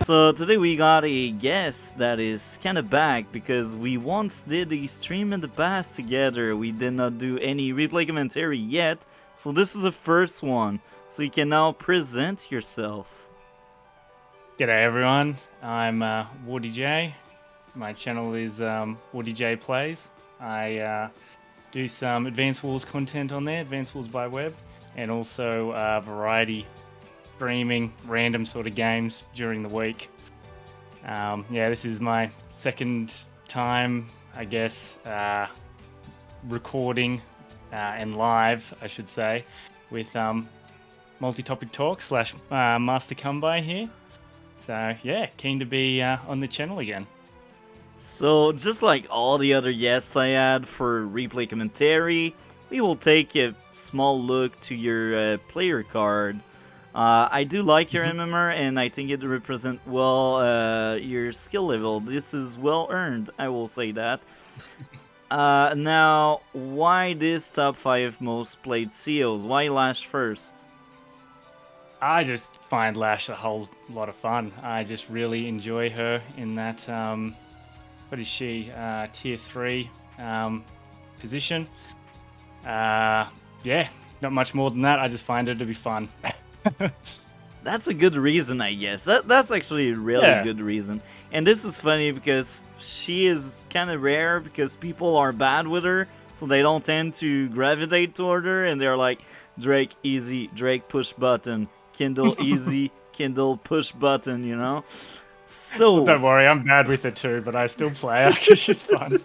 So today we got a guest that is kind of back because we once did a stream in the past together. We did not do any replay commentary yet, so this is the first one. So you can now present yourself. G'day everyone, I'm WARDIejay. My channel is WARDIejay Plays. I do some Advanced Wars content on there, Advanced Wars by Web, and also variety streaming, random sort of games during the week. Yeah, this is my second time, I guess, recording and live, I should say, with multi-topic talk / Master Come By here. So yeah, keen to be on the channel again. So just like all the other guests I had for replay commentary, we will take a small look to your player card. I do like your MMR, and I think it represents well your skill level. This is well earned, I will say that. Now, why this top 5 most played COs? Why Lash first? I just find Lash a whole lot of fun. I just really enjoy her in that, what is she, tier 3 position. Yeah, not much more than that. I just find her to be fun. That's a good reason, I guess. That's actually a really good reason. And this is funny because she is kind of rare because people are bad with her, so they don't tend to gravitate toward her, and they're like, Drake easy, Drake push button, Kindle easy, Kindle push button, you know? So well, don't worry, I'm bad with it too, but I still play her because she's fun.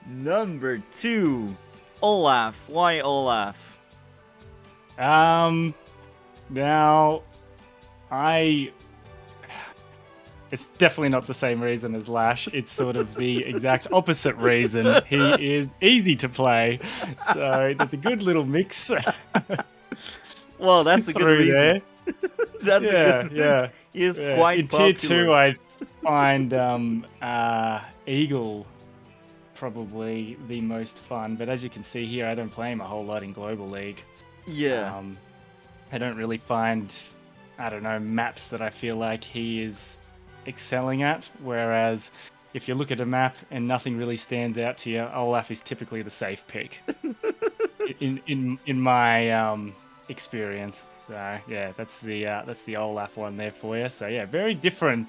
Number 2, Olaf. Why Olaf? Now, it's definitely not the same reason as Lash. It's sort of the exact opposite reason. He is easy to play, so there's a good little mix. Well, that's a good reason. That's a good. Yeah. He is quite in popular. tier 2, I find Eagle probably the most fun, but as you can see here, I don't play him a whole lot in Global League. Yeah. I don't really find, I don't know, maps that I feel like he is excelling at, whereas if you look at a map and nothing really stands out to you, Olaf is typically the safe pick in my experience. So yeah, that's the Olaf one there for you. So yeah, very different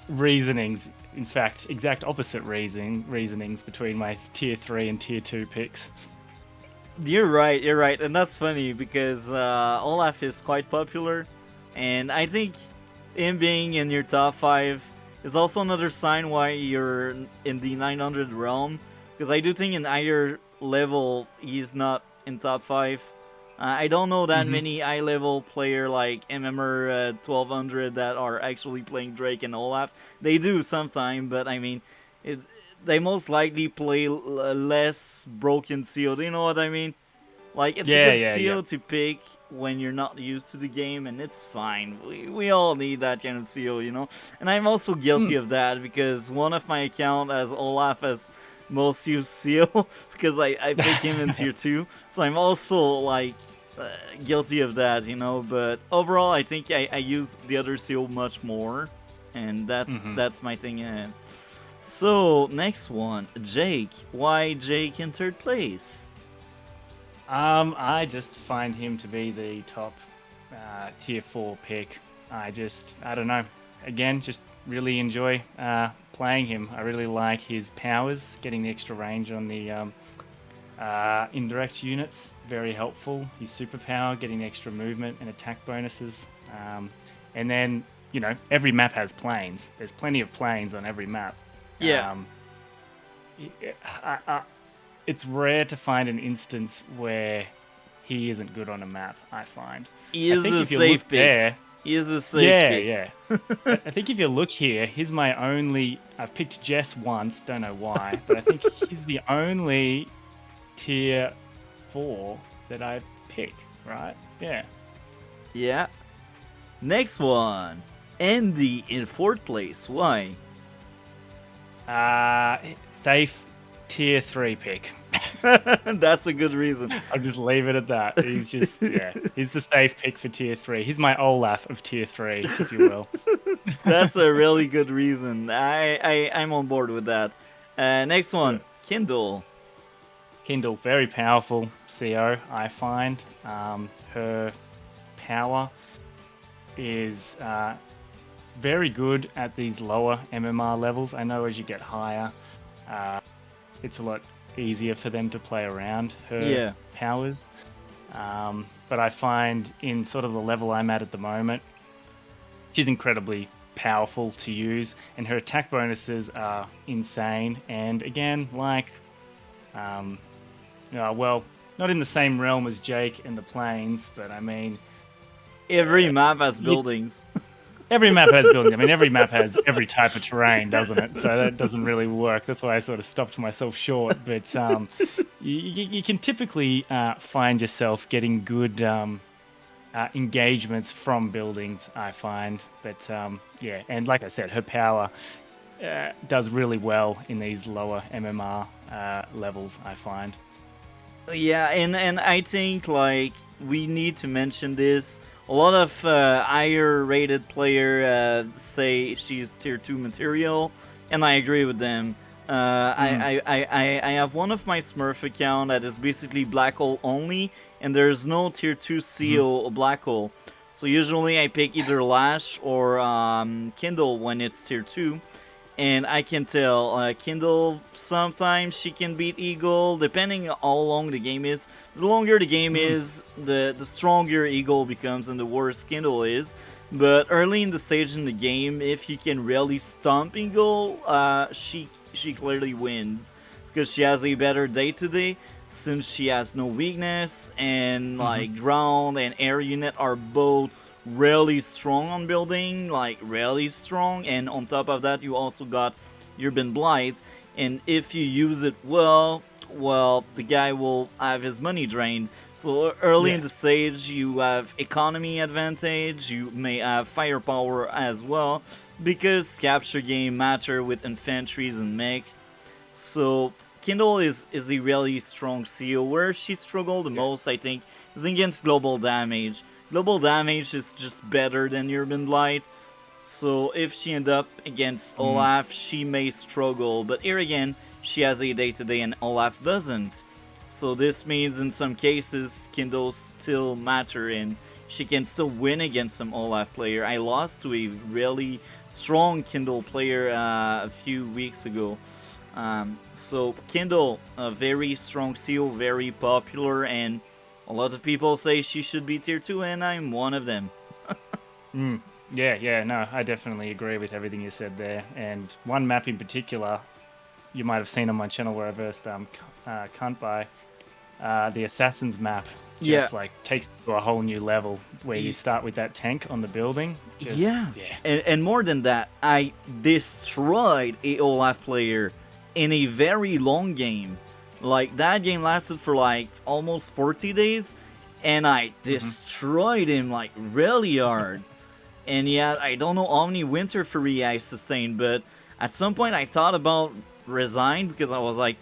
reasonings. In fact, exact opposite reasonings between my tier 3 and tier 2 picks. You're right, and that's funny because Olaf is quite popular, and I think him being in your top 5 is also another sign why you're in the 900 realm, because I do think in higher level he's not in top 5. I don't know that many high level player like MMR 1200 that are actually playing Drake and Olaf. They do sometimes, but I mean, they most likely play less broken CO. Do you know what I mean? Like, it's a good CO to pick when you're not used to the game, and it's fine. We all need that kind of CO, you know? And I'm also guilty of that, because one of my account has Olaf as most used CO, because I pick him in tier 2. So I'm also, like, guilty of that, you know? But overall, I think I use the other CO much more, and that's my thing. So, next one, Jake. Why Jake in 3rd place? I just find him to be the top tier 4 pick. I don't know. Again, just really enjoy playing him. I really like his powers, getting the extra range on the indirect units. Very helpful. His superpower, getting the extra movement and attack bonuses. And then, you know, every map has planes. There's plenty of planes on every map. Yeah. It's rare to find an instance where he isn't good on a map, I find. He is a safe pick. He is a safe pick. Yeah. I think if you look here, he's my only... I've picked Jess once, don't know why, but I think he's the only tier 4 that I pick, right? Yeah. Yeah. Next one. Andy in 4th place. Why? Safe tier 3 pick. That's a good reason. I'll just leave it at that. He's just, yeah, he's the safe pick for tier 3. He's my Olaf of tier 3, if you will. That's a really good reason. I'm on board with that. Next one, Kindle. Kindle, very powerful CO, I find. Her power is very good at these lower MMR levels. I know as you get higher, it's a lot easier for them to play around her powers. But I find in sort of the level I'm at the moment, she's incredibly powerful to use, and her attack bonuses are insane. And again, like, well, not in the same realm as Jake and the Plains, but I mean, every map has buildings. Every map has buildings. I mean, every map has every type of terrain, doesn't it? So that doesn't really work. That's why I sort of stopped myself short. But you can typically find yourself getting good engagements from buildings, I find. But yeah, and like I said, her power does really well in these lower MMR levels, I find. Yeah, and I think like we need to mention this. A lot of higher rated player say she's tier 2 material, and I agree with them. I have one of my Smurf account that is basically black hole only, and there's no tier 2 seal black hole. So usually I pick either Lash or Kindle when it's tier 2. And I can tell, Kindle, sometimes she can beat Eagle, depending how long the game is. The longer the game is, the stronger Eagle becomes and the worse Kindle is. But early in the stage in the game, if you can really stomp Eagle, she clearly wins. Because she has a better day-to-day, since she has no weakness, and like ground and air unit are both really strong on building, like really strong, and on top of that you also got Urban Blight, and if you use it well, the guy will have his money drained. So early in the stage you have economy advantage, you may have firepower as well, because capture game matter with infantries and mechs. So Kindle is a really strong CO. Where she struggled the most, I think, is against global damage. Global damage is just better than Urban Blight, so if she end up against Olaf, she may struggle. But here again, she has a day-to-day and Olaf doesn't. So this means in some cases, Kindle still matter and she can still win against some Olaf player. I lost to a really strong Kindle player a few weeks ago. So Kindle, a very strong seal, very popular, and a lot of people say she should be tier 2, and I'm one of them. Yeah, no, I definitely agree with everything you said there. And one map in particular, you might have seen on my channel where I versed Cunt by, the Assassin's map just like takes it to a whole new level, where you start with that tank on the building. And more than that, I destroyed a Olaf player in a very long game. Like, that game lasted for like almost 40 days, and I destroyed him like really hard. And yet, I don't know how many Winter Fury I sustained, but at some point I thought about resign, because I was like,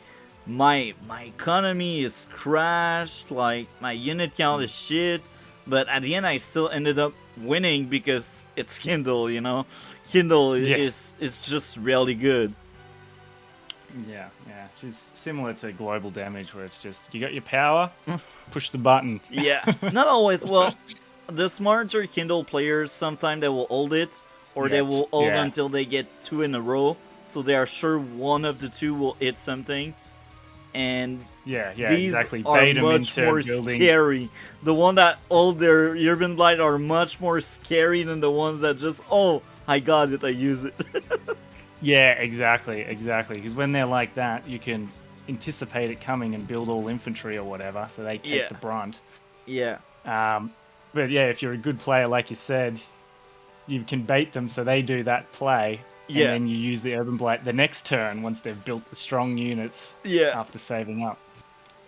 my economy is crashed, like my unit count is shit. But at the end I still ended up winning because it's Kindle, you know? Kindle is just really good. Yeah, she's similar to global damage, where it's just, you got your power, push the button. Yeah, not always. Well, the smarter Kindle players, sometimes they will hold it, or they will hold until they get 2 in a row, so they are sure one of the 2 will hit something. And these are much more scary. The one that hold their Urban Blight are much more scary than the ones that just, oh, I got it, I use it. Yeah, exactly. Because when they're like that, you can anticipate it coming and build all infantry or whatever, so they take the brunt. Yeah. But yeah, if you're a good player, like you said, you can bait them so they do that play, and then you use the Urban Blight the next turn once they've built the strong units after saving up.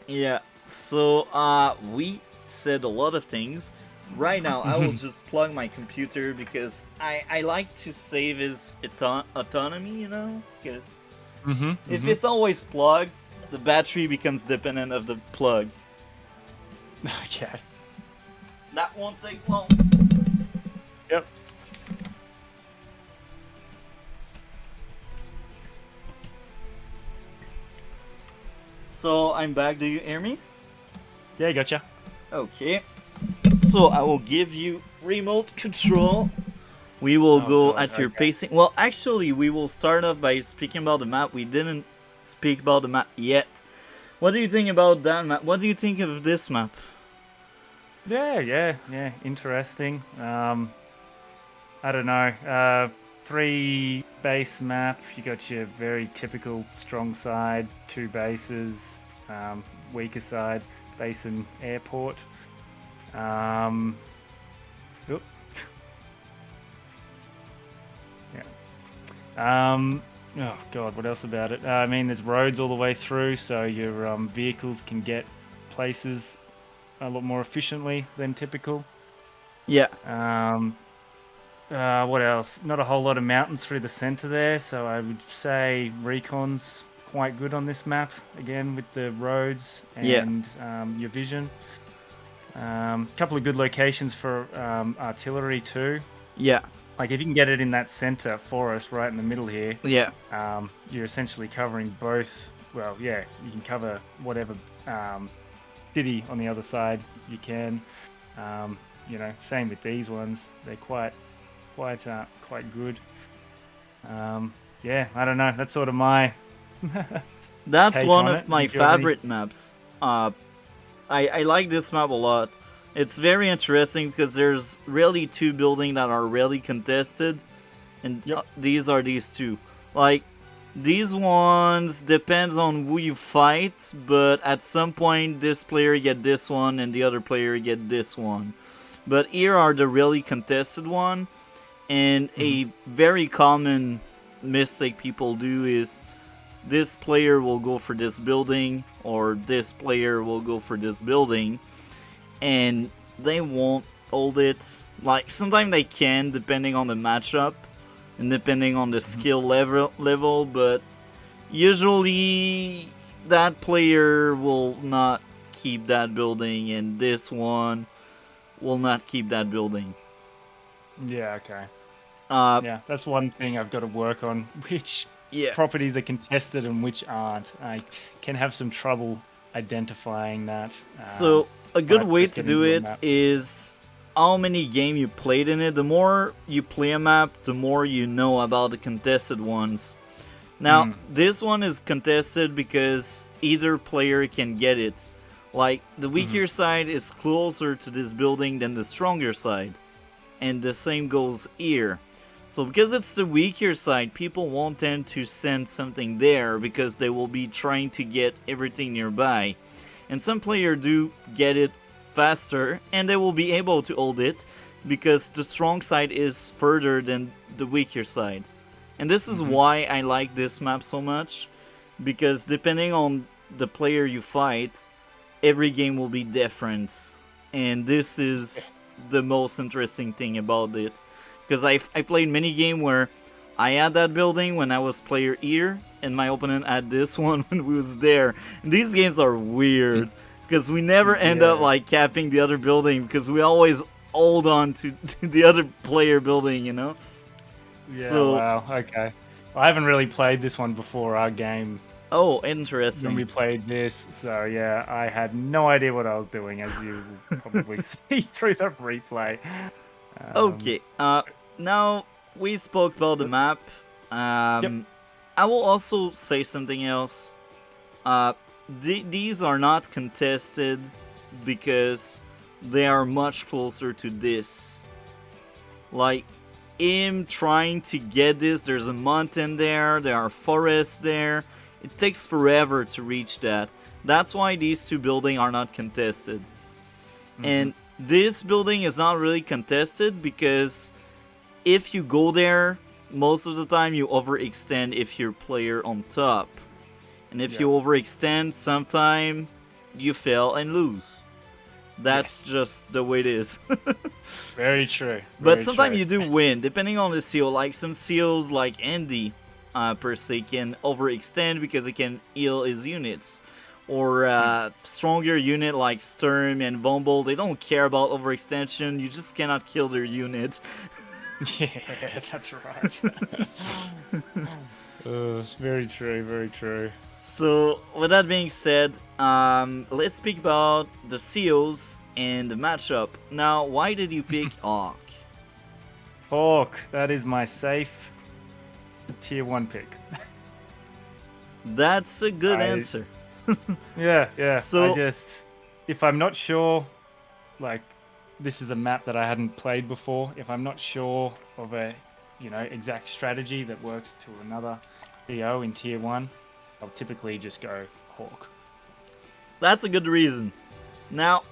Yeah. So, we said a lot of things. Right now, I will just plug my computer, because I like to save his autonomy, you know? Because if it's always plugged, the battery becomes dependent of the plug. Okay. That won't take long. Yep. So I'm back. Do you hear me? Yeah, gotcha. Okay. So I will give you remote control. We will Oh, go God, at your okay. pacing. Well, actually, we will start off by speaking about the map. We didn't speak about the map yet. What do you think about that map? What do you think of this map? Yeah. Interesting. I don't know. 3 base map. You got your very typical strong side, 2 bases, weaker side, base and airport. Oop. Yeah. Oh God, what else about it? I mean, there's roads all the way through, so your vehicles can get places a lot more efficiently than typical. Yeah. What else? Not a whole lot of mountains through the center there, so I would say recon's quite good on this map. Again, with the roads Yeah. and your vision. Couple of good locations for artillery too. Yeah. Like if you can get it in that center forest right in the middle here, Yeah. you're essentially covering both. Well, yeah, you can cover whatever city on the other side you can. Same with these ones. They're quite good. I don't know. That's sort of my That's take one on of it. my Do you have any- favorite maps. I like this map a lot. It's very interesting because there's really 2 buildings that are really contested, and Yep. these are these 2. Like, these ones depends on who you fight, but at some point this player get this one and the other player get this one. But here are the really contested one, and a very common mistake people do is this player will go for this building or this player will go for this building, and they won't hold it. Like, sometimes they can depending on the matchup and depending on the skill level, but usually that player will not keep that building and this one will not keep that building. Yeah. Okay. Uh, Yeah, that's one thing I've got to work on. Which yeah. properties are contested and which aren't. I can have some trouble identifying that. So a good but way just to getting do to a it map. is how many game you played in it. The more you play a map, the more you know about the contested ones. Now, this one is contested because either player can get it. Like, the weaker side is closer to this building than the stronger side. And the same goes here. So because it's the weaker side, people won't tend to send something there because they will be trying to get everything nearby. And some players do get it faster, and they will be able to hold it because the strong side is further than the weaker side. And this is why I like this map so much, because depending on the player you fight, every game will be different. And this is the most interesting thing about it. Because I played many games where I had that building when I was player here, and my opponent had this one when we was there. And these games are weird, because we never end up like capping the other building, because we always hold on to the other player building, you know? Yeah, So, wow, okay. I haven't really played this one before our game oh, when we interesting. played this, so yeah, I had no idea what I was doing, as you will probably see through the replay. Okay, now we spoke about the map. Yep. I will also say something else. These are not contested because they are much closer to this. Like, him trying to get this, there's a mountain there, there are forests there. It takes forever to reach that. That's why these 2 buildings are not contested. And this building is not really contested because if you go there, most of the time you overextend if you're player on top. And if you overextend, sometime you fail and lose. That's just the way it is. Very true. But sometimes you do win, depending on the seal. Like some seals like Andy, per se can overextend because it can heal his units. Or stronger unit like Sturm and Bumble, they don't care about overextension. You just cannot kill their unit. Yeah, that's right. Very true, very true. So, with that being said, let's speak about the COs and the matchup. Now, why did you pick Hawke? Hawke, that is my safe tier 1 pick. That's a good answer. Yeah. So- I just, if I'm not sure, like, this is a map that I hadn't played before. If I'm not sure of a, exact strategy that works to another CO in tier 1, I'll typically just go Hawke. That's a good reason. Now,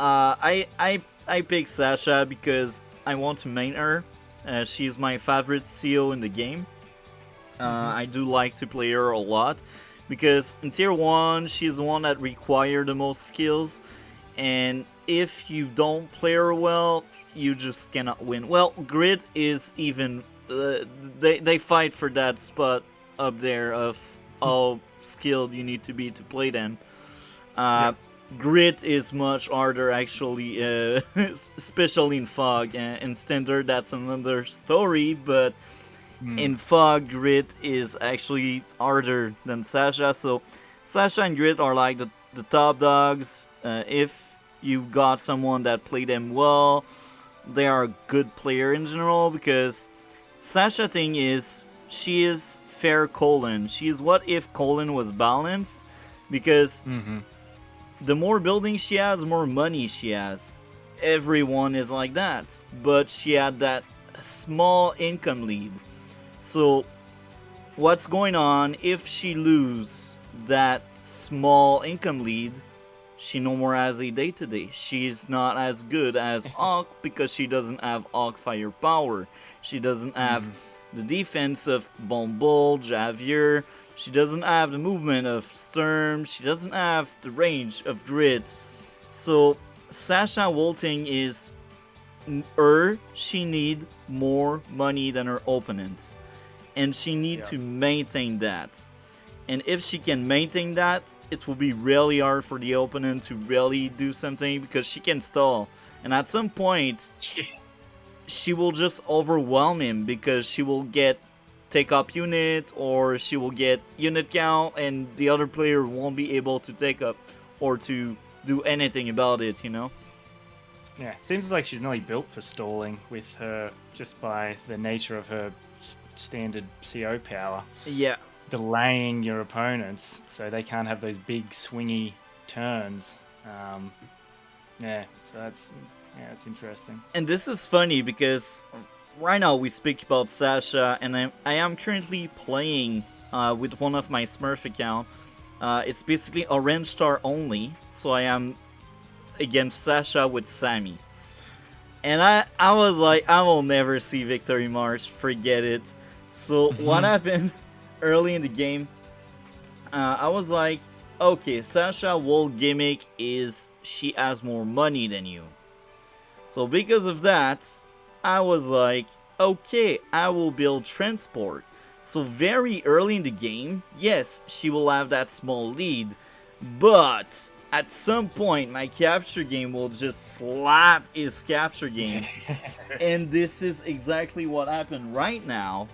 I picked Sasha because I want to main her. She's my favorite CO in the game. I do like to play her a lot because in tier 1 she's the one that requires the most skills, and if you don't play her well, you just cannot win. Well, Grid is even they fight for that spot up there of how skilled you need to be to play them. Grit is much harder actually, especially in Fog. In Standard that's another story, but in Fog, Grit is actually harder than Sasha. So Sasha and Grit are like the top dogs. If you got someone that played them well, they are a good player in general, because Sasha thing is, she is fair Colin. She is what if Colin was balanced, because the more buildings she has, the more money she has. Everyone is like that, but she had that small income lead. So what's going on if she lose that small income lead? She no more has a day-to-day. She's not as good as Hawke because she doesn't have Hawke firepower. She doesn't have the defense of Bumble, Javier. She doesn't have the movement of Sturm. She doesn't have the range of Grit. So Sasha Wolting is she need more money than her opponent, and she need to maintain that. And if she can maintain that, it will be really hard for the opponent to really do something, because she can stall. And at some point, she will just overwhelm him, because she will get take up unit, or she will get unit count, and the other player won't be able to take up or to do anything about it, you know? Yeah, seems like she's nearly built for stalling with her, just by the nature of her standard CO power. Yeah. Delaying your opponents so they can't have those big swingy turns. So that's interesting. And this is funny because right now we speak about Sasha, and I am currently playing with one of my Smurf account. It's basically orange star only, so I am against Sasha with Sammy. And I was like, I will never see Victory March, forget it. So what happened early in the game, I was like, okay, Sasha whole gimmick is she has more money than you. So because of that, I was like, okay, I will build transport. So very early in the game, yes, she will have that small lead, but at some point my capture game will just slap his capture game. And this is exactly what happened right now.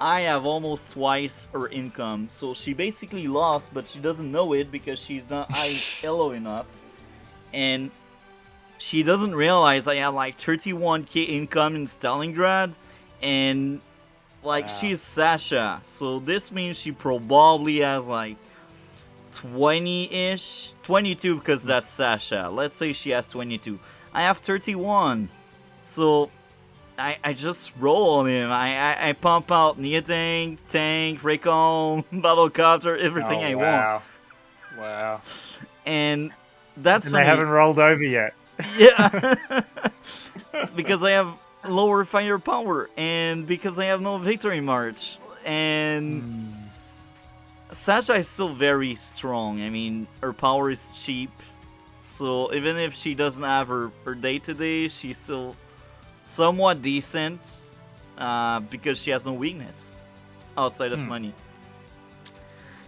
I have almost twice her income, so she basically lost, but she doesn't know it because she's not high elo enough. And she doesn't realize I have like 31k income in Stalingrad, and like she's Sasha, so this means she probably has like 20-ish, 22 because that's Sasha. Let's say she has 22. I have 31, so I just roll on him. I pump out Neotank, Tank, Recon, Battlecopter, everything I want. Wow. And that's They haven't rolled over yet. Yeah. Because I have lower firepower, and because I have no Victory March. And Sasha is still very strong. I mean, her power is cheap. So even if she doesn't have her day-to-day, she's still somewhat decent, because she has no weakness. outside of Hmm. money.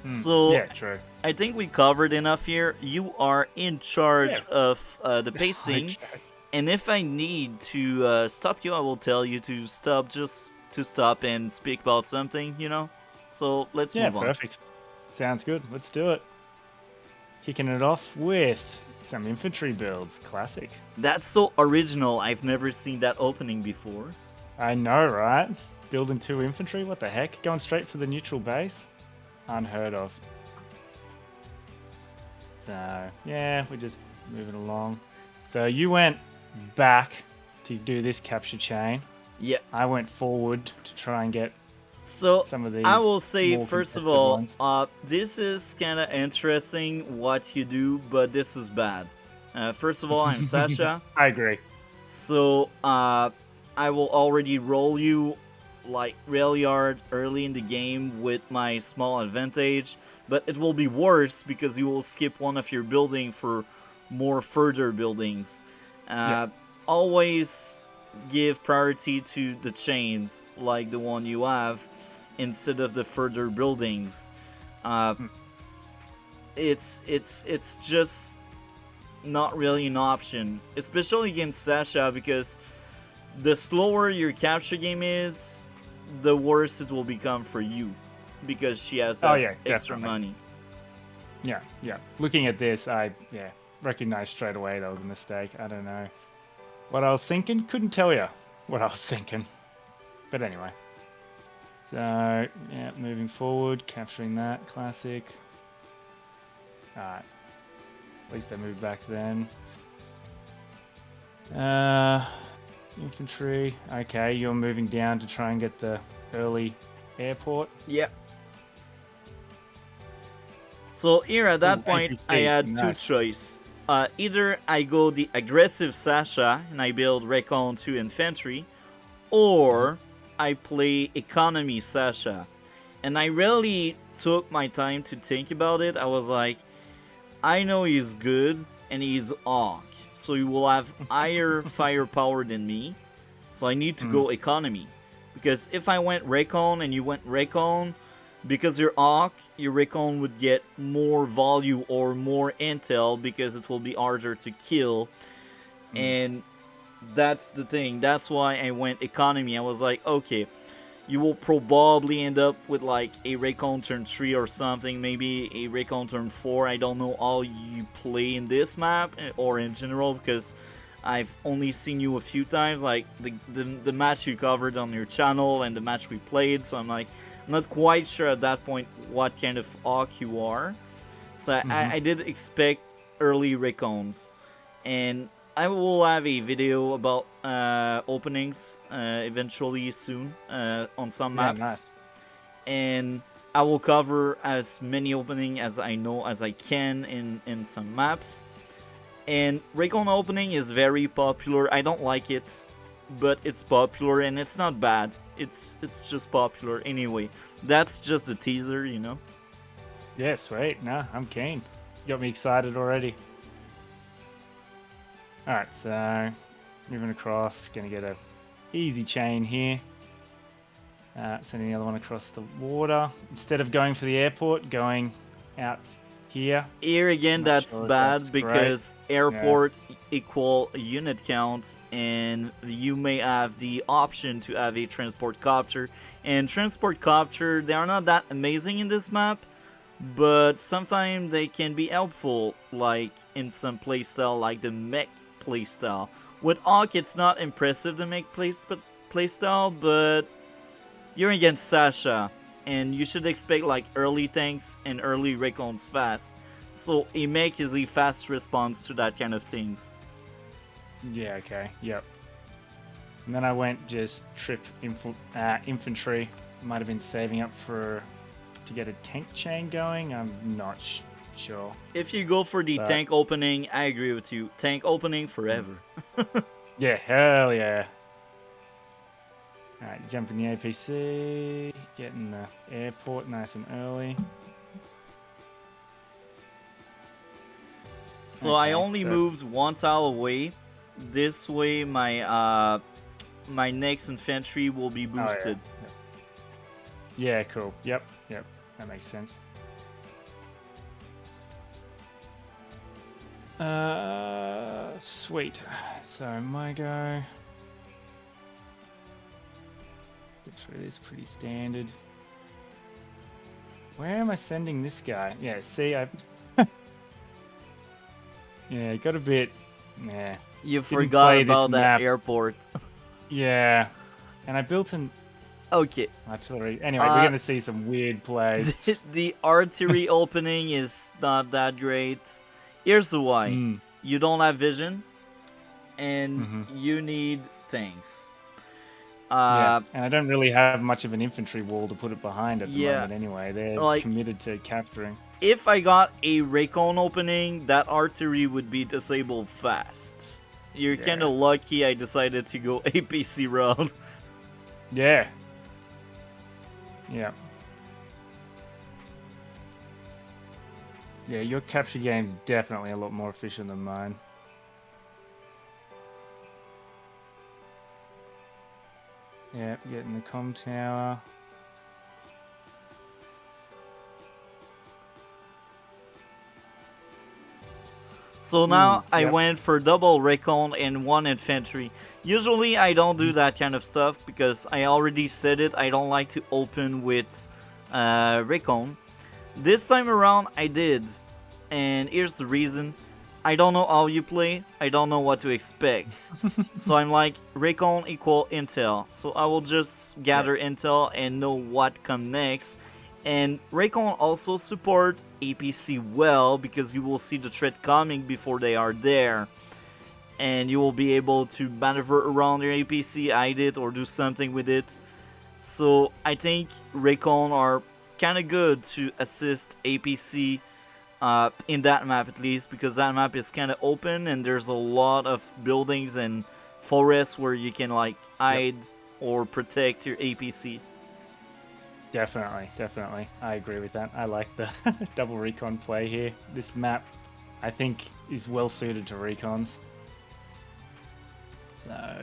So Yeah, true. I think we covered enough here. You are in Yeah. charge of the pacing, Okay. and if I need to stop you, I will tell you to stop, just to stop and speak about something, you know? So let's Yeah, move on. perfect. Sounds good. Let's do it. Kicking it off with some infantry builds. Classic. That's so original. I've never seen that opening before. I know, right? Building 2 infantry? What the heck? Going straight for the neutral base? Unheard of. So, yeah, we're just moving along. So, you went back to do this capture chain. Yeah. I went forward to try and get So some of I these will say, more first of contested all, ones. this is kind of interesting what you do, but this is bad. First of all, I'm Sasha, I agree. so I will already roll you like really hard early in the game with my small advantage, but it will be worse because you will skip one of your building for more further buildings. Yeah. Always give priority to the chains like the one you have instead of the further buildings. Uh, Hmm. it's just not really an option, especially against Sasha, because the slower your capture game is, the worse it will become for you, because she has Oh, that yeah, extra definitely. money. Yeah, yeah. Looking at this, I recognized straight away that was a mistake. I don't know what I was thinking. Couldn't tell you what I was thinking. But anyway. So yeah, moving forward, capturing that classic. Alright. At least I moved back then. Infantry. Okay, you're moving down to try and get the early airport. Yeah. So here at that Ooh, point, I APC. had two Nice. choice. Either I go the aggressive Sasha and I build Recon 2 infantry, or I play economy Sasha. And I really took my time to think about it. I was like, I know he's good and he's Hawk, so he will have higher firepower than me. So I need to go economy. Because if I went Recon and you went Recon, because you're Hawk, your Recon would get more value or more intel because it will be harder to kill. And that's the thing. That's why I went economy. I was like, okay, you will probably end up with like a Recon turn 3 or something, maybe a Recon turn 4. I don't know how you play in this map or in general, because I've only seen you a few times, like the match you covered on your channel and the match we played, so I'm like, I'm not quite sure at that point what kind of Hawk you are. So I did expect early Recons, and I will have a video about openings eventually soon on some Yeah, maps, nice. and I will cover as many opening as I know as I can in some maps. And Recon opening is very popular. I don't like it, but it's popular and it's not bad. It's just popular anyway. That's just a teaser, you know. Yeah, sweet. No, I'm keen. Got me excited already. Alright, so moving across, gonna get a easy chain here. Sending the other one across the water. Instead of going for the airport, going out here. Here again, Not that's sure if bad that's because airport equal unit count, and you may have the option to have a transport copter. And transport copter, they are not that amazing in this map, but sometimes they can be helpful, like in some playstyle, like the mech playstyle. With Hawk, it's not impressive the mech playstyle, but you're against Sasha, and you should expect like early tanks and early recons fast. So a mech is a fast response to that kind of things. Yeah, okay, yep. And then I went just infantry. Might have been saving up to get a tank chain going. I'm not sure. If you go for the tank opening, I agree with you. Tank opening forever. Yeah, hell yeah. Alright, jumping the APC, getting the airport nice and early. So I only moved one tile away. This way my my next infantry will be boosted. Yeah, cool. Yep, yep. That makes sense. Sweet. So my go. Get through this pretty standard. Where am I sending this guy? Yeah, see, I. Yeah, got a bit. Yeah. You Didn't forgot play this about that map. airport. Yeah. And I built an Okay. artillery. Anyway, we're gonna see some weird plays. The artillery opening is not that great. Here's the why. Mm. You don't have vision, and Mm-hmm. you need tanks. Yeah, and I don't really have much of an infantry wall to put it behind at the Yeah, moment anyway. They're like, committed to capturing. if I got a recon opening, that artillery would be disabled fast. You're Yeah. kind of lucky I decided to go APC route. Yeah. Yeah. Yeah, your capture game's definitely a lot more efficient than mine. Yeah, getting the comm tower. So now Ooh, I yep. went for double recon and one infantry. Usually I don't do that kind of stuff because I already said it, I don't like to open with recon. This time around I did, and here's the reason. I don't know how you play, I don't know what to expect. So I'm like, recon equal intel, so I will just gather intel and know what come next. And Raycon also support APC well because you will see the threat coming before they are there. And you will be able to maneuver around your APC, hide it, or do something with it. So I think Raycon are kind of good to assist APC in that map at least, because that map is kind of open and there's a lot of buildings and forests where you can like hide or protect your APC. Definitely, definitely. I agree with that. I like the double recon play here. This map, I think, is well suited to recons. So,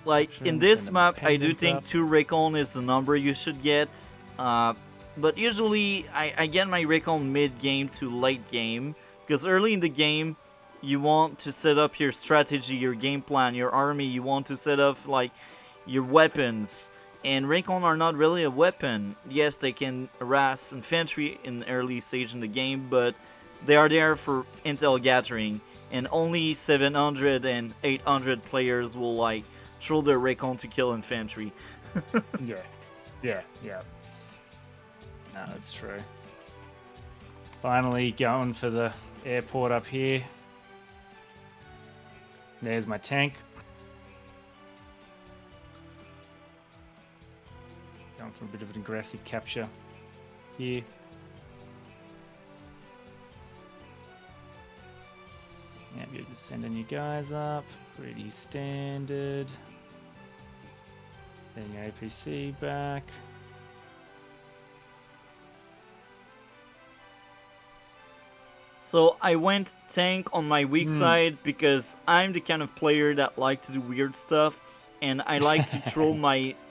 like in options this and map, I do independence think up. 2 recon is the number you should get. But usually, I get my recon mid game to late game because early in the game, you want to set up your strategy, your game plan, your army. You want to set up like your weapons. And recon are not really a weapon. Yes, they can harass infantry in the early stage in the game, but they are there for intel gathering. And only 700 and 800 players will like throw their recon to kill infantry. Yeah, yeah, yeah. No, that's true. Finally going for the airport up here. There's my tank. Going for a bit of an aggressive capture here. Yeah, you're just sending you guys up. Pretty standard. Sending your APC back. So I went tank on my weak side because I'm the kind of player that like to do weird stuff, and I like to throw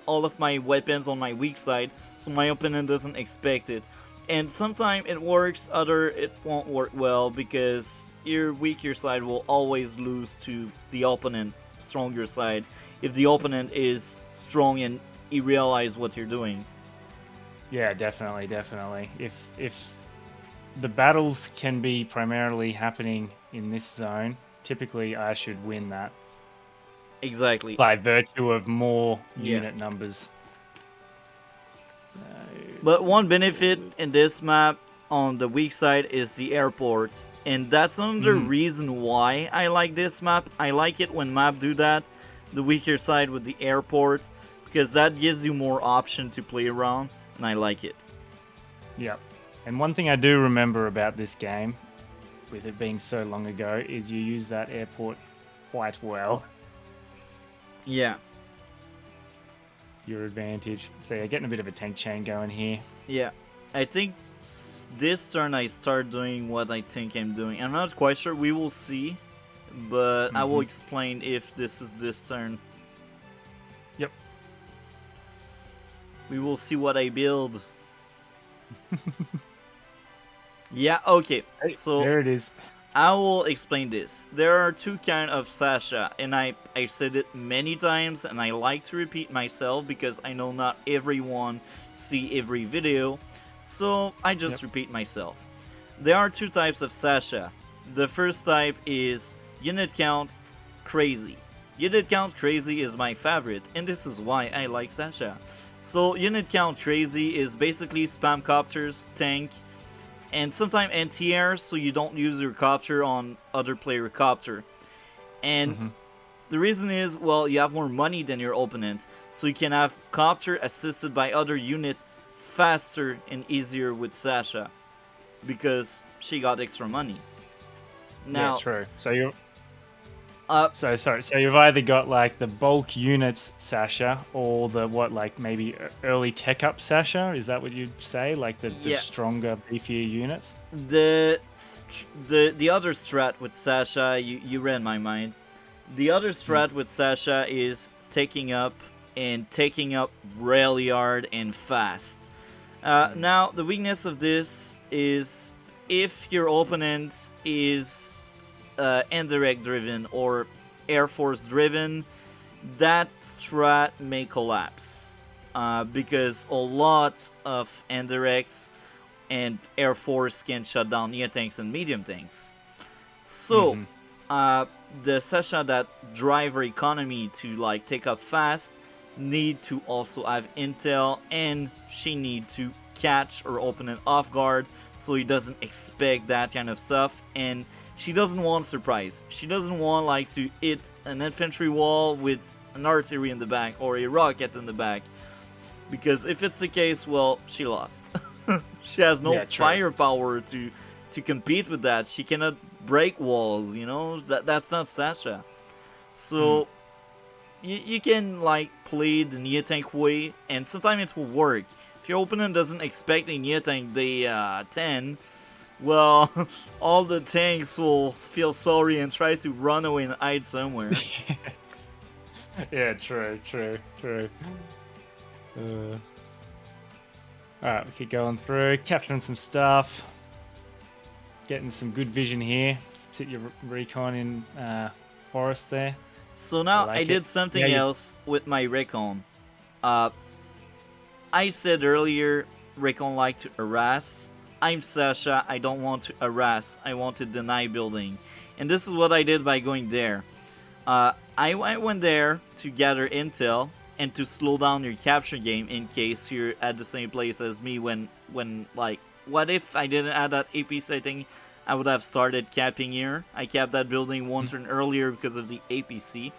all of my weapons on my weak side so my opponent doesn't expect it. And sometimes it works, other it won't work well because your weaker side will always lose to the opponent stronger side if the opponent is strong and he realizes what you're doing. Yeah, definitely, definitely. If the battles can be primarily happening in this zone, typically I should win that Exactly. by virtue of more Yeah. unit numbers. So, But one benefit in this map on the weak side is the airport. And that's another reason why I like this map. I like it when map do that, the weaker side with the airport, because that gives you more option to play around, and I like it. yeah. And one thing I do remember about this game, with it being so long ago, is you use that airport quite well. Yeah. Your advantage. So you're getting a bit of a tank chain going here. Yeah. I think this turn I start doing what I think I'm doing. I'm not quite sure. We will see. But I will explain if this is this turn. Yep. We will see what I build. Yeah, okay. Hey, So there it is. I will explain this. There are two kind of Sasha, and I said it many times, and I like to repeat myself because I know not everyone see every video, so I just Yep. repeat myself. There are two types of Sasha. The first type is unit count crazy. Unit count crazy is my favorite, and this is why I like Sasha. So unit count crazy is basically spam copters, tank, and sometimes anti-air, so you don't use your copter on other player copter. And Hmm. the reason is, well, you have more money than your opponent, so you can have copter assisted by other units faster and easier with Sasha, because she got extra money. Yeah, Now, true. So you uh, so sorry. So you've either got like the bulk units Sasha or the what like maybe early tech up Sasha. Is that what you'd say? Like the yeah, stronger, beefier units. the other strat with Sasha, you read my mind. The other Mm. strat with Sasha is taking up really hard and fast. Mm. Now, the weakness of this is if your opponent is indirect driven or Air Force driven, that strat may collapse. Because a lot of indirects and Air Force can shut down near tanks and medium tanks. So, Hmm. uh, the Sasha that driver economy to like take up fast need to also have intel, and she need to catch or open it off guard so he doesn't expect that kind of stuff, and she doesn't want surprise. She doesn't want like to hit an infantry wall with an artillery in the back or a rocket in the back, because if it's the case, well, she lost. She has no Yeah, true. firepower to compete with that. She cannot break walls, you know? That's not Sasha. Mm. So you can like play the Nia tank way, and sometimes it will work. If your opponent doesn't expect a Nia tank day 10, well, all the tanks will feel sorry and try to run away and hide somewhere. Yeah, true, true, true. All right, we keep going through, capturing some stuff, getting some good vision here. Sit your recon in forest there. So I now I like it. did Yeah, something you. else with my recon. Uh, I said earlier, recon like to harass. I'm Sasha, I don't want to harass, I want to deny building. And this is what I did by going there. I went there to gather intel and to slow down your capture game in case you're at the same place as me when like, what if I didn't add that AP setting? I would have started capping here. I capped that building one turn earlier because of the APC.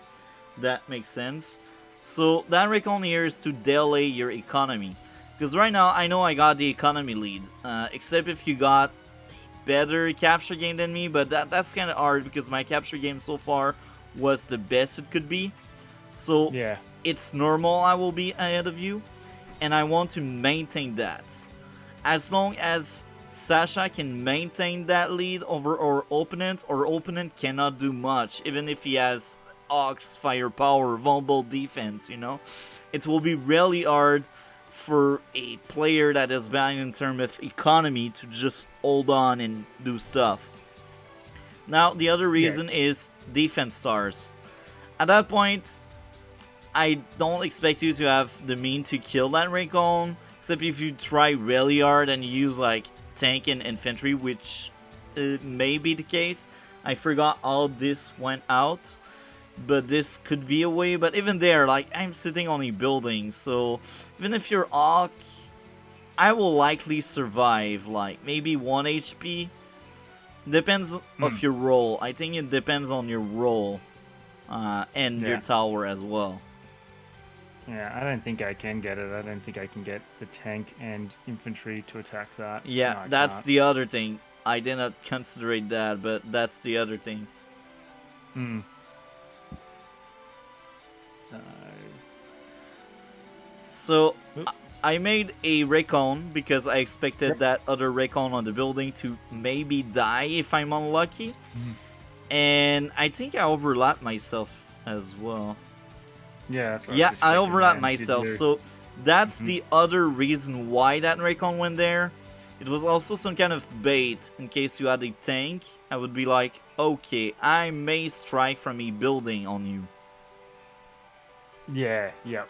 That makes sense. So that recon here is to delay your economy. Because right now I know I got the economy lead. Except if you got better capture game than me, but that's kind of hard because my capture game so far was the best it could be. So Yeah. it's normal I will be ahead of you, and I want to maintain that. As long as Sasha can maintain that lead over our opponent cannot do much, even if he has Ox, firepower, vulnerable defense, you know? It will be really hard for a player that is bad in terms of economy to just hold on and do stuff. Now, the other Yeah. reason is defense stars. At that point, I don't expect you to have the mean to kill that recon, except if you try really hard and use like tank and infantry, which may be the case. I forgot how this went out, but this could be a way. But even there, like, I'm sitting on a building, so even if you're Hawk, I will likely survive like maybe 1 HP. Depends of Mm. your role. I think it depends on your role and your Yeah. tower as well. Yeah, I don't think I can get it. I don't think I can get the tank and infantry to attack that. Yeah, No, I that's can't. the other thing. I did not consider that, but that's the other thing. Mm. So Oop. I made a recon because I expected Yep. that other recon on the building to maybe die if I'm unlucky. Mhm. And I think I overlapped myself as well. Yeah, that's what I was Yeah, just I checking overlapped there. Did myself. you? So That's Mhm. the other reason why that Raycon went there. It was also some kind of bait in case you had a tank. I would be like, okay, I may strike from a building on you. Yeah, yep.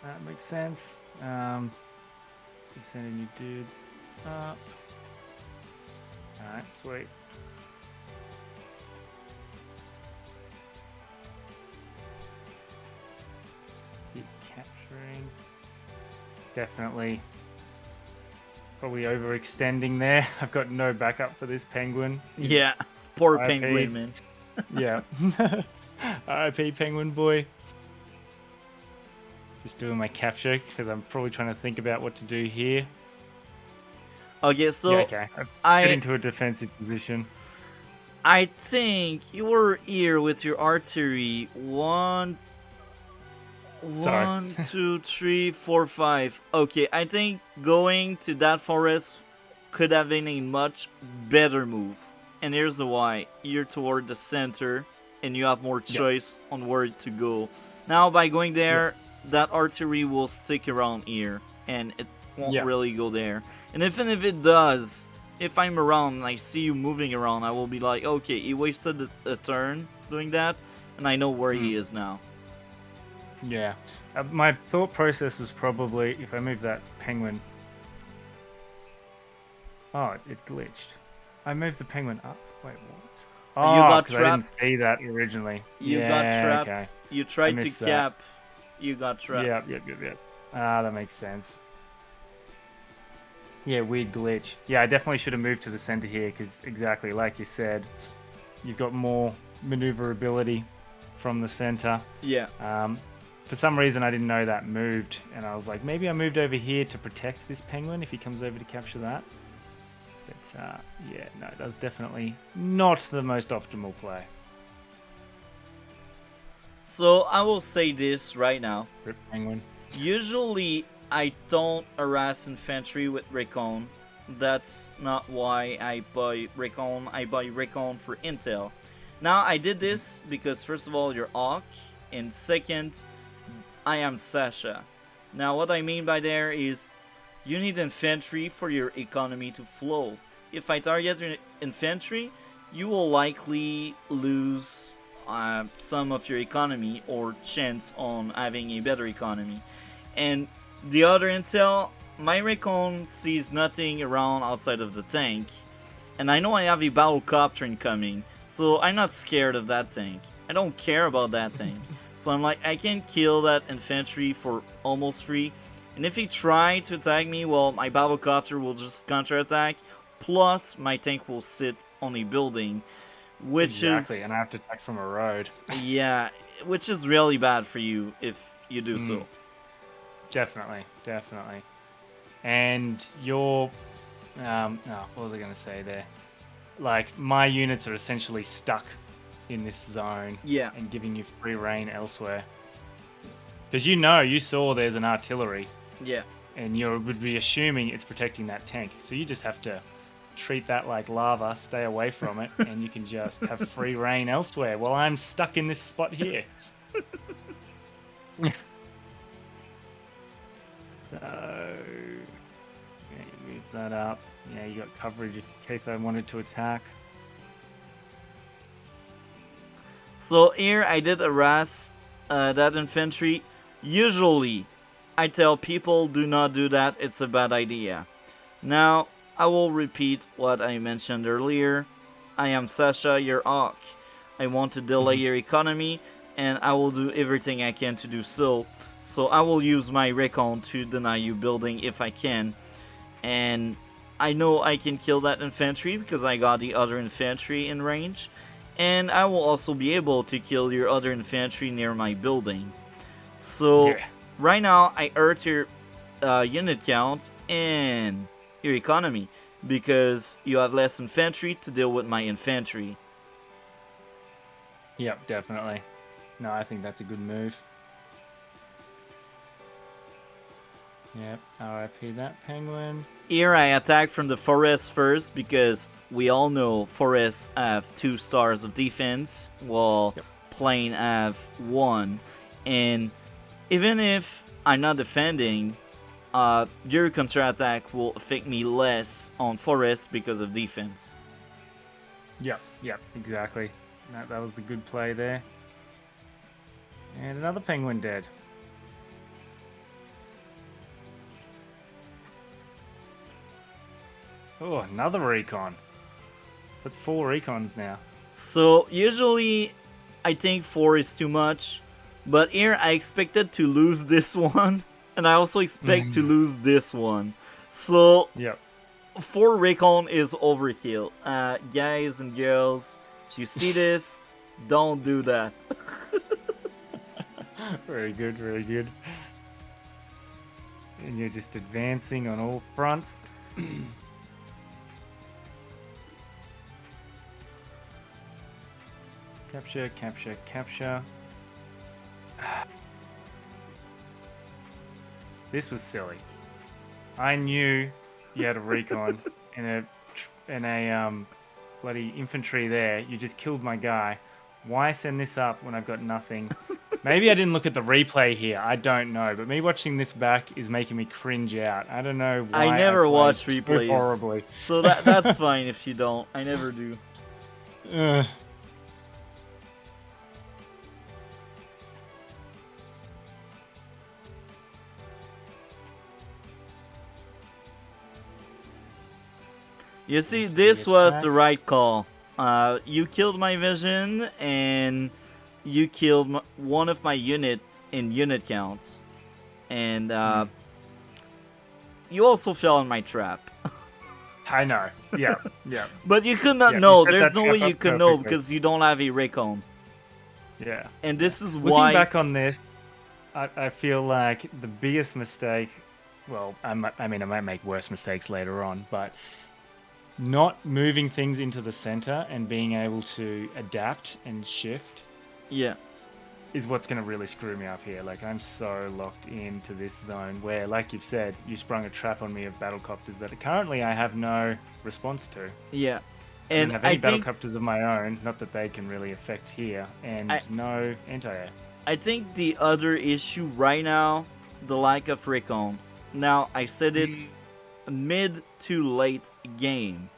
That makes sense. Keep sending you dudes up. Alright, sweet. Keep capturing. Definitely. Probably overextending there. I've got no backup for this penguin. Yeah, poor RIP. penguin, man. Yeah. RIP penguin boy. Just doing my capture because I'm probably trying to think about what to do here. Okay, so Yeah, okay. Get I into a defensive position. I think you were here with your artillery. One, Sorry. 2, 3, 4, 5. Okay, I think going to that forest could have been a much better move. And here's the why. You're toward the center, and you have more Yep. choice on where to go. Now, by going there, that artillery will stick around here, and it won't Yep. really go there. And even if it does, if I'm around and I see you moving around, I will be like, okay, he wasted a turn doing that, and I know where he is now. Yeah. My thought process was probably if I move that penguin. Oh, it glitched. I moved the penguin up. Wait, what? Oh, You got 'cause I didn't trapped. see that originally. You Yeah, got trapped. okay. You tried to missed that. cap. You got trapped. Yep. Ah, that makes sense. Yeah, weird glitch. Yeah, I definitely should have moved to the center here because exactly like you said, you've got more maneuverability from the center. Yeah. For some reason, I didn't know that moved, and I was like, maybe I moved over here to protect this penguin if he comes over to capture that. But yeah, no, that was definitely not the most optimal play. So I will say this right now. Rip penguin. Usually I don't harass infantry with Recon. That's not why I buy Recon. I buy Recon for intel. Now I did this because first of all you're Hawke, and second I am Sasha. Now what I mean by there is you need infantry for your economy to flow. If I target your infantry, you will likely lose some of your economy or chance on having a better economy. And the other intel, my recon sees nothing around outside of the tank. And I know I have a battle copter incoming, so I'm not scared of that tank. I don't care about that tank. So I'm like, I can kill that infantry for almost free. And if he try to attack me, well, my battle copter will just counterattack. Plus, my tank will sit on a building, which Exactly, is and I have to attack from a road. yeah, which is really bad for you if you do so. Definitely. And your, what was I going to say there? Like, my units are essentially stuck in this zone Yeah, and giving you free reign elsewhere. Because you saw there's an artillery, yeah. and you would be assuming it's protecting that tank. So you just have to treat that like lava, stay away from it, and you can just have free reign elsewhere. Well, I'm stuck in this spot here. So, yeah, you move that up. Yeah, you got coverage in case I wanted to attack. So here I did harass that infantry. Usually, I tell people do not do that. It's a bad idea. Now, I will repeat what I mentioned earlier. I am Sasha, your Hawke. I want to delay your economy, and I will do everything I can to do so. So I will use my recon to deny you building if I can. And I know I can kill that infantry because I got the other infantry in range. And I will also be able to kill your other infantry near my building. So Yeah. right now I hurt your unit count and your economy because you have less infantry to deal with my infantry. Yep, definitely. No, I think that's a good move. Yep, RIP that penguin. Here I attack from the forest first because we all know forests have 2 stars of defense while plain have 1. And even if I'm not defending, your counterattack will affect me less on forest because of defense. Yep, exactly. That was the good play there. And another penguin dead. Oh, another recon. That's 4 recons now. So usually I think 4 is too much, but here I expected to lose this one, and I also expect to lose this one. So Yep. 4 recon is overkill. Guys and girls, if you see this, don't do that. Very good, very good. And you're just advancing on all fronts. Capture, capture, capture. This was silly. I knew you had a recon and a bloody infantry there. You just killed my guy. Why send this up when I've got nothing? Maybe I didn't look at the replay here. I don't know. But me watching this back is making me cringe out. I don't know why. I never watch played replays. so horribly. So that's fine if you don't. I never do. You see, this was the right call. You killed my vision, and you killed one of my unit in unit count. And you also fell in my trap. I know. Yeah, yeah. But you could not Yeah, know. you set There's that no way trap you up could know perfectly. because you don't have a recon. Yeah. And this is Looking why. back on this, I feel like the biggest mistake, well, I might make worse mistakes later on, but not moving things into the center and being able to adapt and shift Yeah. is what's going to really screw me up here. Like, I'm so locked into this zone where, like you've said, you sprung a trap on me of battlecopters that currently I have no response to. Yeah. And And I have I any think battlecopters of my own, not that they can really affect here, and no anti-air. I think the other issue right now, the lack of recon. Now, I said it's mid to late game.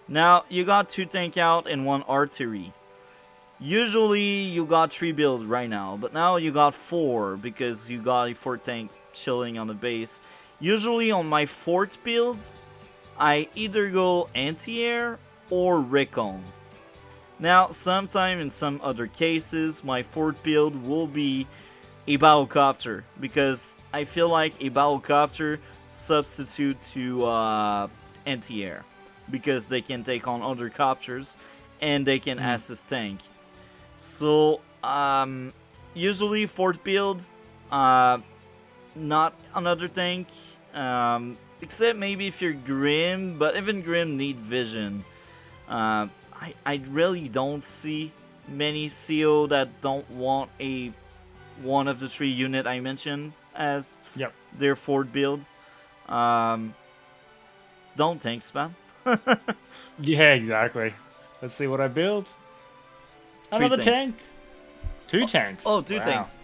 Now, you got 2 tank out and 1 artillery. Usually, you got 3 builds right now, but now you got 4 because you got a 4 tank chilling on the base. Usually, on my 4th build, I either go anti-air or recon. Now, sometime in some other cases, my 4th build will be a battlecopter because I feel like a battlecopter substitute to anti-air because they can take on other copters and they can assist tank. So usually 4th build, not another tank, except maybe if you're Grim, but even Grim need vision. I really don't see many CO that don't want a one of the 3 unit I mentioned as their 4th build. Don't tank spam. Yeah, exactly. Let's see what I build. 3 Another tanks. tank. 2 tanks. Oh, 2 Wow. tanks.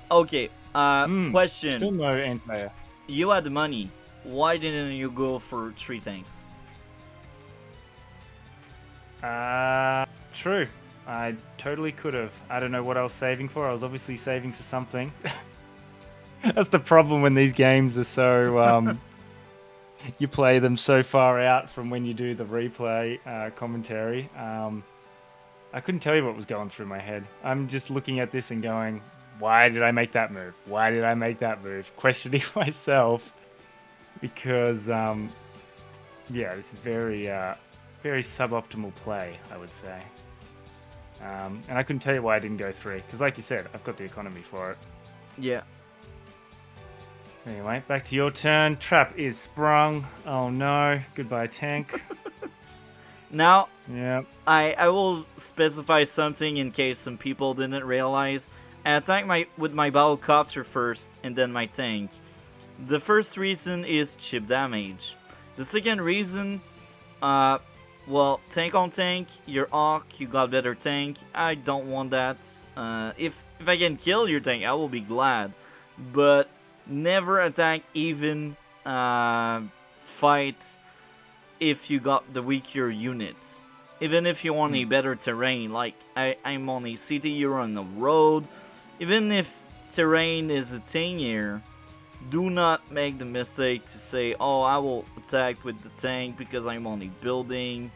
Okay. Question. Still no anti-air. You had the money. Why didn't you go for 3 tanks? True. I totally could have. I don't know what I was saving for. I was obviously saving for something. That's the problem when these games are so... you play them so far out from when you do the replay commentary. I couldn't tell you what was going through my head. I'm just looking at this and going, why did I make that move? Why did I make that move? Questioning myself because, yeah, this is very, very suboptimal play, I would say. And I couldn't tell you why I didn't go 3 because, like you said, I've got the economy for it. Yeah. Anyway, back to your turn. Trap is sprung. Oh no. Goodbye, tank. Now, Yeah. I will specify something in case some people didn't realize. I attack with my battlecopter first and then my tank. The first reason is chip damage. The second reason, well, tank on tank, you're hawke, you got better tank. I don't want that. If I can kill your tank, I will be glad. but never attack even fight if you got the weaker unit. Even if you want a better terrain, like I'm on a city, you're on the road. Even if terrain is a thing here, do not make the mistake to say, oh, I will attack with the tank because I'm on a building,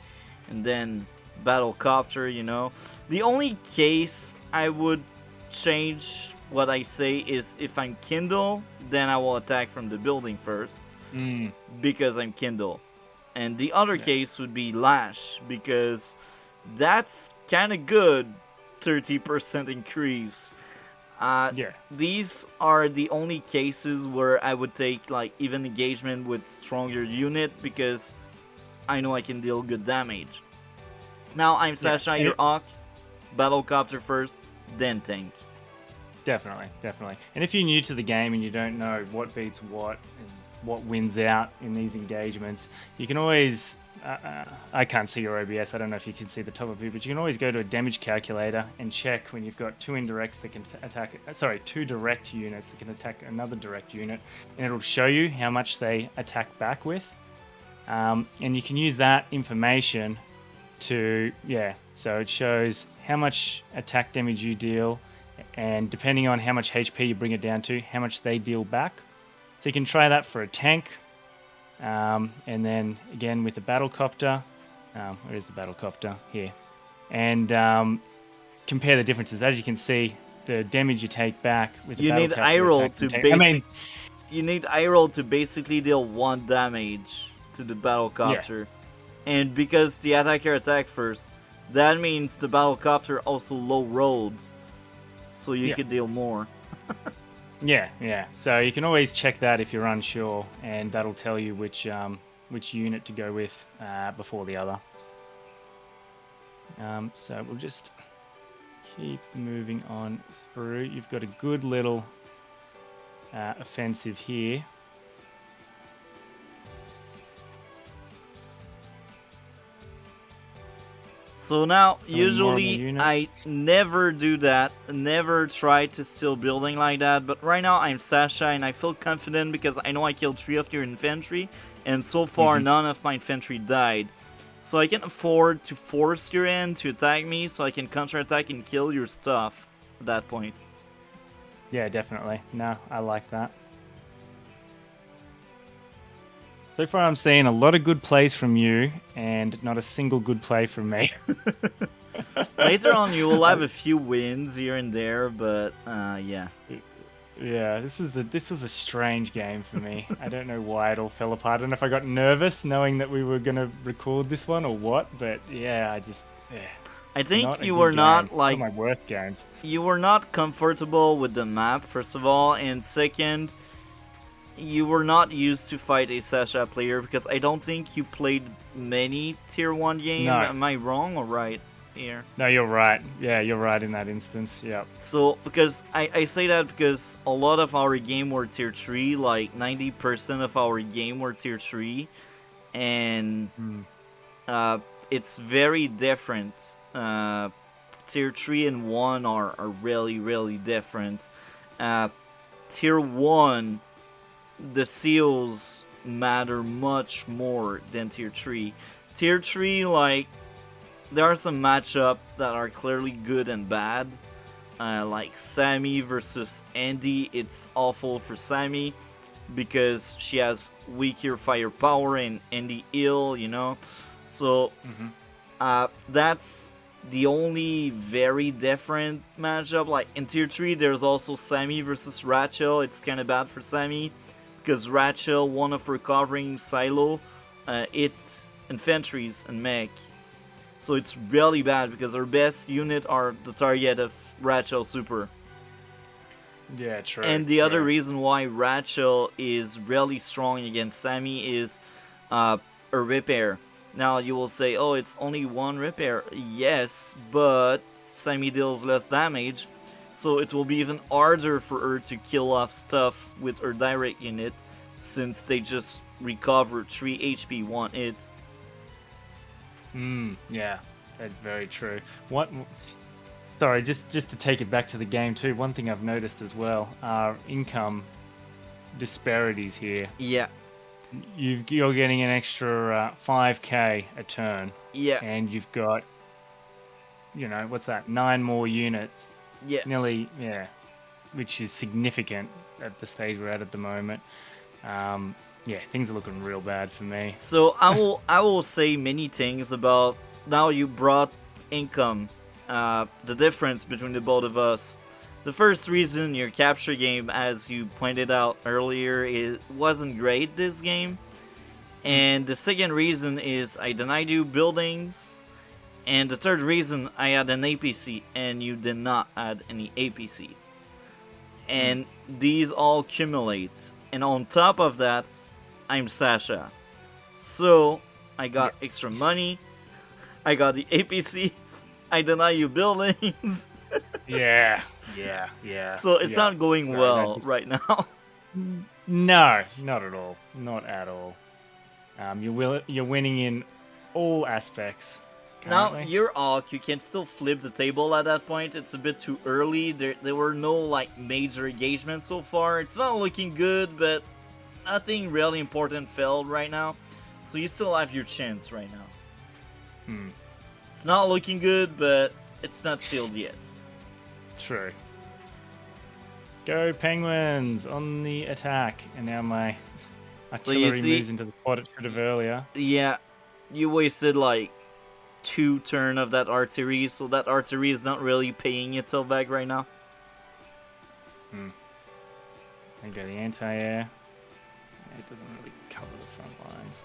and then battle copter, you know. The only case I would change what I say is if I'm Kindle, then I will attack from the building first because I'm Kindle. And the other case would be Lash because that's kind of good, 30% increase. These are the only cases where I would take like even engagement with stronger unit because I know I can deal good damage. Now I'm Sasha, your hawke, battlecopter first, then tank. Definitely. And if you're new to the game and you don't know what beats what and what wins out in these engagements, you can always I can't see your OBS, I don't know if you can see the top of it, but you can always go to a damage calculator and check when you've got two indirects that can attack, two direct units that can attack another direct unit, and it'll show you how much they attack back with. And you can use that information to, so it shows how much attack damage you deal, and depending on how much HP you bring it down to, how much they deal back. So you can try that for a tank. And then again with the battlecopter, where is the battlecopter? Here. And compare the differences. As you can see, the damage you take back with the battlecopter. You need eye roll to basically deal 1 damage to the battlecopter. And because the attacker attacked first, that means the battlecopter also low rolled, so you could deal more. Yeah. So you can always check that if you're unsure, and that'll tell you which unit to go with before the other. So we'll just keep moving on through. You've got a good little offensive here. So now, usually I never do that, never try to steal building like that, but right now I'm Sasha and I feel confident because I know I killed 3 of your infantry, and so far none of my infantry died. So I can afford to force your end to attack me so I can counterattack and kill your stuff at that point. Yeah, definitely. No, I like that. So far I'm seeing a lot of good plays from you and not a single good play from me. Later on you will have a few wins here and there, but yeah. Yeah, this was a strange game for me. I don't know why it all fell apart. I don't know if I got nervous knowing that we were going to record this one or what, but yeah, I think you were not like one of my worst games. You were not comfortable with the map, first of all, and second, you were not used to fight a Sasha player because I don't think you played many tier 1 games. No. Am I wrong or right here? No, you're right. Yeah, you're right in that instance. Yeah. So, because I say that because a lot of our game were tier 3, like 90% of our game were tier 3, and it's very different. Tier 3 and 1 are really, really different. Tier 1, the seals matter much more than tier 3. Tier 3, like, there are some matchups that are clearly good and bad. Like Sammy versus Andy, it's awful for Sammy because she has weaker firepower and Andy ill, you know. So that's the only very different matchup. Like in tier 3, there's also Sammy versus Rachel. It's kind of bad for Sammy because Rachel, one of her covering silo, it infantries and mech. So it's really bad because our best unit are the target of Rachel super. Yeah, true. And the other reason why Rachel is really strong against Sammy is her repair. Now you will say, oh, it's only 1 repair. Yes, but Sammy deals less damage, so it will be even harder for her to kill off stuff with her direct unit since they just recover 3 HP 1 hit. Yeah, that's very true. Sorry, just to take it back to the game too. One thing I've noticed as well are income disparities here. Yeah, You're getting an extra 5k a turn, yeah, and you've got, what's that? 9 more units, yeah. nearly, yeah, which is significant at the stage we're at the moment. Yeah, things are looking real bad for me. So I will say many things about now you brought income, the difference between the both of us. The first reason your capture game, as you pointed out earlier, wasn't great this game, and the second reason is I denied you buildings, and the third reason I had an APC and you did not add any APC, and these all accumulate, and on top of that, I'm Sasha. So, I got extra money, I got the APC, I deny you buildings. Yeah. So, it's yeah. not going Sorry, well right now. No, not at all. Not at all. You're winning in all aspects. Now, Currently. you're Hawk, you can still flip the table at that point. It's a bit too early. There were no, like, major engagements so far. It's not looking good, but nothing really important failed right now. So, you still have your chance right now. It's not looking good, but it's not sealed yet. True. Go Penguins on the attack, and now my artillery moves into the spot it should have earlier. Yeah, you wasted like 2 turn of that artillery, so that artillery is not really paying itself back right now. I go the anti-air. It doesn't really cover the front lines.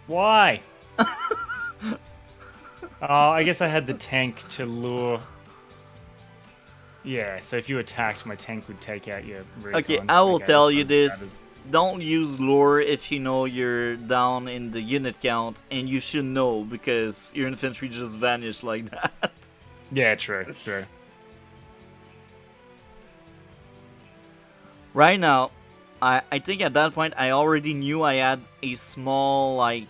Why? Oh, I guess I had the tank to lure. Yeah, so if you attacked, my tank would take out your recon. Okay, I will tell you this. Don't use lure if you know you're down in the unit count, and you should know because your infantry just vanished like that. Yeah, true. Right now, I think at that point I already knew I had a small, like,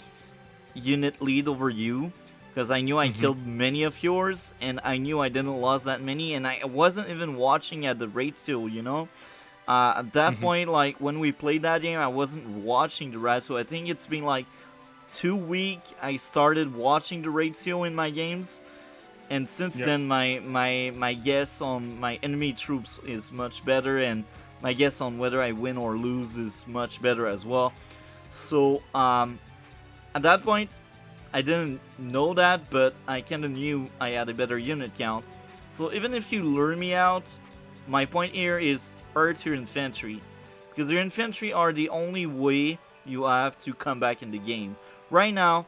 unit lead over you, because I knew I killed many of yours, and I knew I didn't lose that many, and I wasn't even watching at the ratio, you know? At that point, like, when we played that game, I wasn't watching the ratio. I think it's been, like, 2 weeks I started watching the ratio in my games, and since then, my guess on my enemy troops is much better, and my guess on whether I win or lose is much better as well. So, at that point, I didn't know that, but I kinda knew I had a better unit count. So even if you lure me out, my point here is hurt your infantry. Because your infantry are the only way you have to come back in the game. Right now,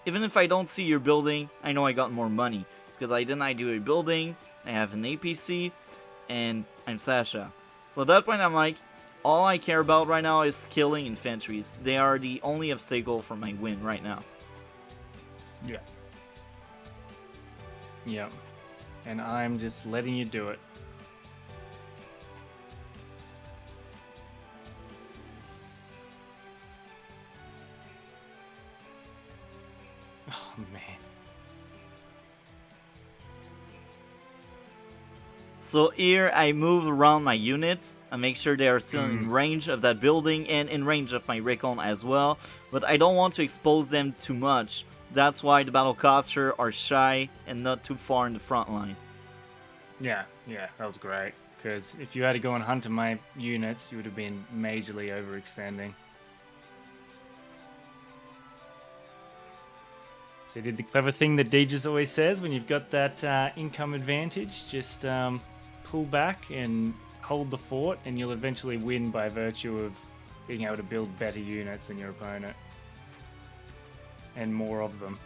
even if I don't see your building, I know I got more money. Because I didn't do a building, I have an APC, and I'm Sasha. So at that point I'm like, all I care about right now is killing infantries. They are the only obstacle for my win right now. Yeah. And I'm just letting you do it. Oh, man. So here I move around my units. I make sure they are still in range of that building and in range of my recon as well. But I don't want to expose them too much. That's why the battlecopter are shy and not too far in the front line. Yeah, that was great. Because if you had to go and hunt my units, you would have been majorly overextending. So you did the clever thing that Deeges always says when you've got that income advantage. Just pull back and hold the fort, and you'll eventually win by virtue of being able to build better units than your opponent. And more of them.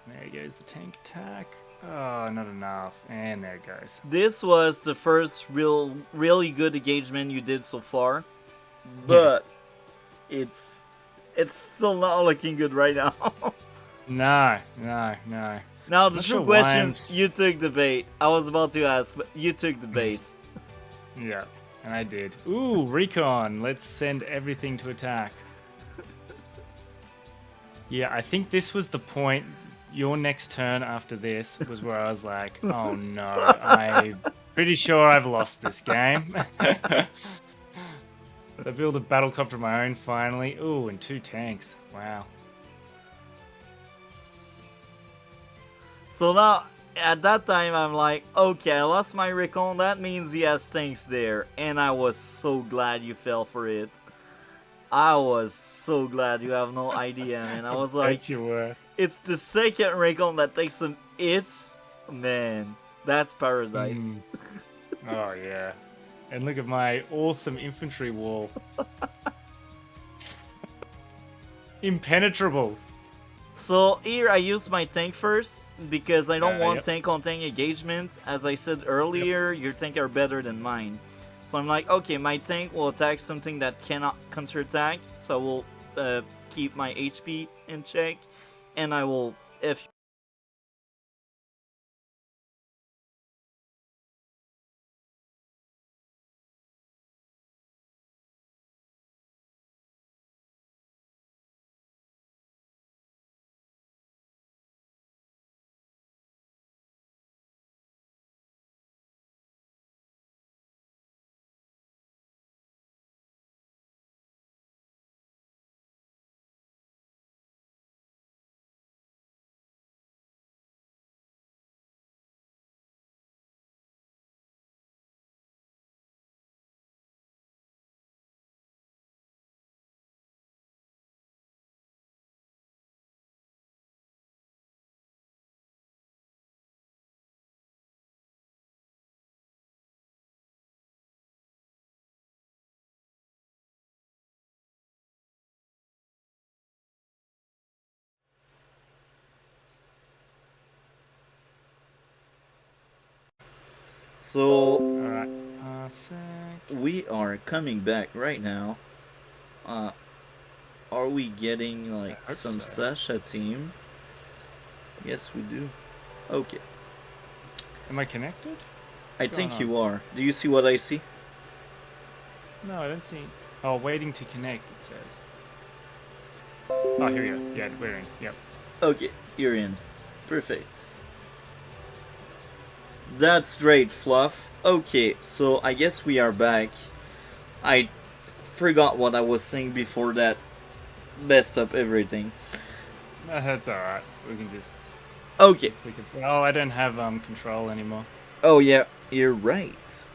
There goes the tank attack. Oh, not enough. And there it goes. This was the first really good engagement you did so far. But it's still not looking good right now. No. Now the true question, you took the bait. I was about to ask, but you took the bait. Yeah, and I did. Ooh, recon. Let's send everything to attack. Yeah, I think this was the point. Your next turn after this was where I was like, oh no, I'm pretty sure I've lost this game. So I build a battlecopter of my own finally. Ooh, and 2 tanks. Wow. So now, at that time, I'm like, okay, I lost my recon. That means he has tanks there, and I was so glad you fell for it. I was so glad. You have no idea, man. I was like, Bet you were. it's the second recon that takes some hits. Man, that's paradise. Mm. Oh yeah. And look at my awesome infantry wall. Impenetrable. So here I use my tank first because I don't want Yep. tank on tank engagement. As I said earlier, your tank are better than mine. So I'm like, okay, my tank will attack something that cannot counterattack. So I will keep my HP in check, and I will if so Alright. Sec. we are coming back right now. Are we getting I like hope some so. Sasha team? Yes, we do. Okay, Am I connected? I What's going think on? you are. Do you see what I see? No, I don't see. Oh, waiting to connect, it says. Oh, here we go. Yeah, we're in. Yep. Okay, you're in. Perfect. That's great, Fluff. Okay, so I guess we are back. I forgot what I was saying before that messed up everything. No, that's alright. We can just. Okay. Oh, I don't have control anymore. Oh yeah, you're right.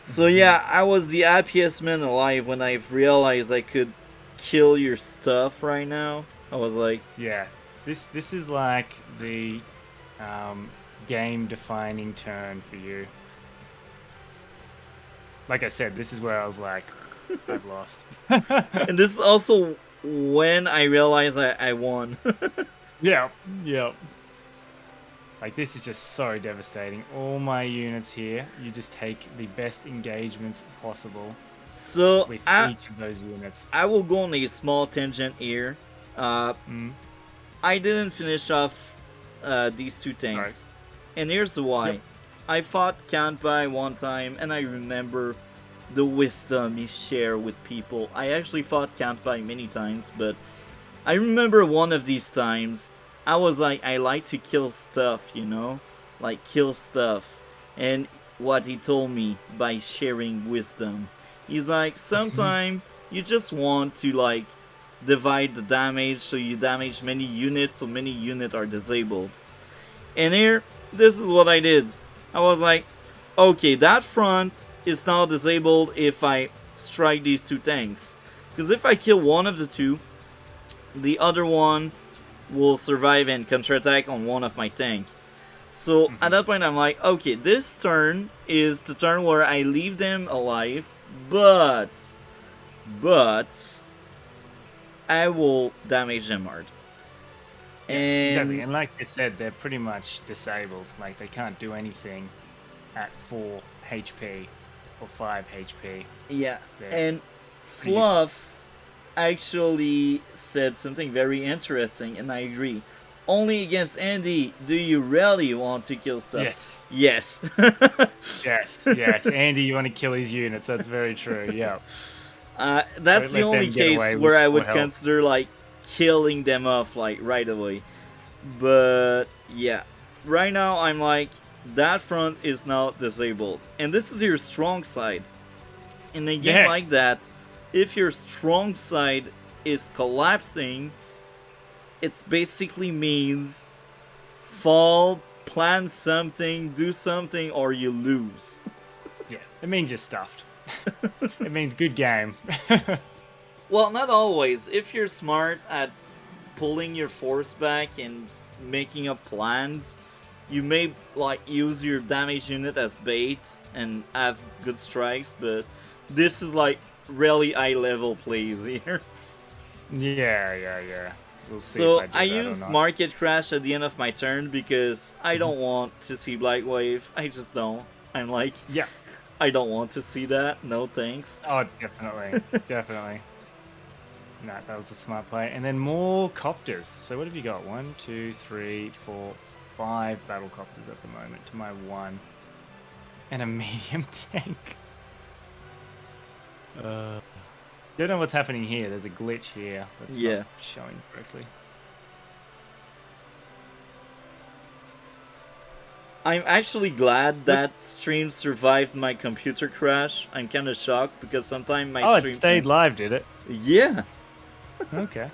So yeah, I was the happiest man alive when I realized I could kill your stuff right now. I was like, Yeah, this is like the game-defining turn for you. Like I said, this is where I was like, I've lost. and this is also when I realized I won. Yeah, yeah. Like this is just so devastating. All my units here, you just take the best engagements possible So with I each of those units. I will go on a small tangent here. Mm. I didn't finish off these two tanks, Right. and here's why. Yep. I fought Kanpai one time, and I remember the wisdom he shared with people. I actually fought Kanpai many times, but I remember one of these times, I was like, I like to kill stuff, you know? Like, kill stuff. And what he told me by sharing wisdom. He's like, sometimes you just want to, like, divide the damage so you damage many units so many units are disabled. And here, this is what I did. I was like, okay, that front is now disabled if I strike these two tanks. Because if I kill one of the two, the other one will survive and counterattack on one of my tank. So at that point I'm like, okay, this turn is the turn where I leave them alive, but I will damage them hard. Yeah, And exactly. And like I said, they're pretty much disabled. Like they can't do anything at 4 HP or 5 HP. yeah, They're and pretty useless. Fluff actually said something very interesting, and I agree. Only against Andy do you really want to kill stuff. Yes. Yes. Yes. Andy, you want to kill his units. That's very true. Yeah. That's Don't the let only them get case away with where I full would health. consider like killing them off like right away. But yeah, right now I'm like that front is now disabled, and this is your strong side. In a game Yeah. like that, if your strong side is collapsing, it basically means fall, plan something, do something, or you lose. Yeah. It means you're stuffed. It means good game. Well, not always. If you're smart at pulling your force back and making up plans, you may like use your damage unit as bait and have good strikes, but this is like really high level plays here. Yeah. We'll see So if I I do that or used not. Market Crash at the end of my turn because I don't want to see Black Wave. I just don't. I'm like, Yeah. I don't want to see that. No thanks. Oh, definitely. No, that was a smart play. And then more copters. So what have you got? 1, 2, 3, 4, 5 battle copters at the moment to my 1. And a medium tank. Don't know what's happening here. There's a glitch here that's not showing correctly. I'm actually glad that stream survived my computer crash. I'm kind of shocked because sometimes my stream... it stayed live, did it? Yeah. Okay.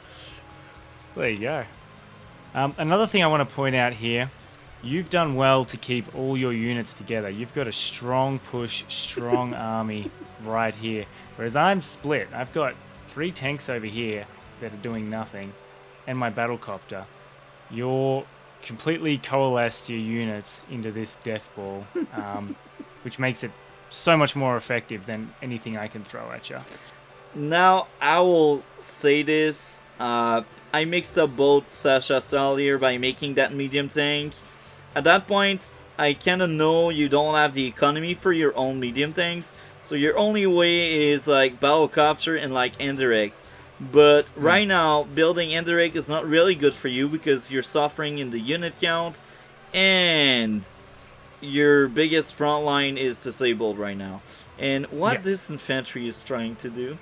There you go. Another thing I want to point out here, you've done well to keep all your units together. You've got a strong push, strong army right here. Whereas I'm split. I've got 3 tanks over here that are doing nothing, and my battlecopter. You're completely coalesced your units into this death ball, which makes it so much more effective than anything I can throw at you. Now, I will say this. I mixed up both Sasha earlier by making that medium tank. At that point, I kind of know you don't have the economy for your own medium tanks, so your only way is like battlecopter and like indirect. But right now, building indirect is not really good for you because you're suffering in the unit count, and your biggest front line is disabled right now. And what this infantry is trying to do?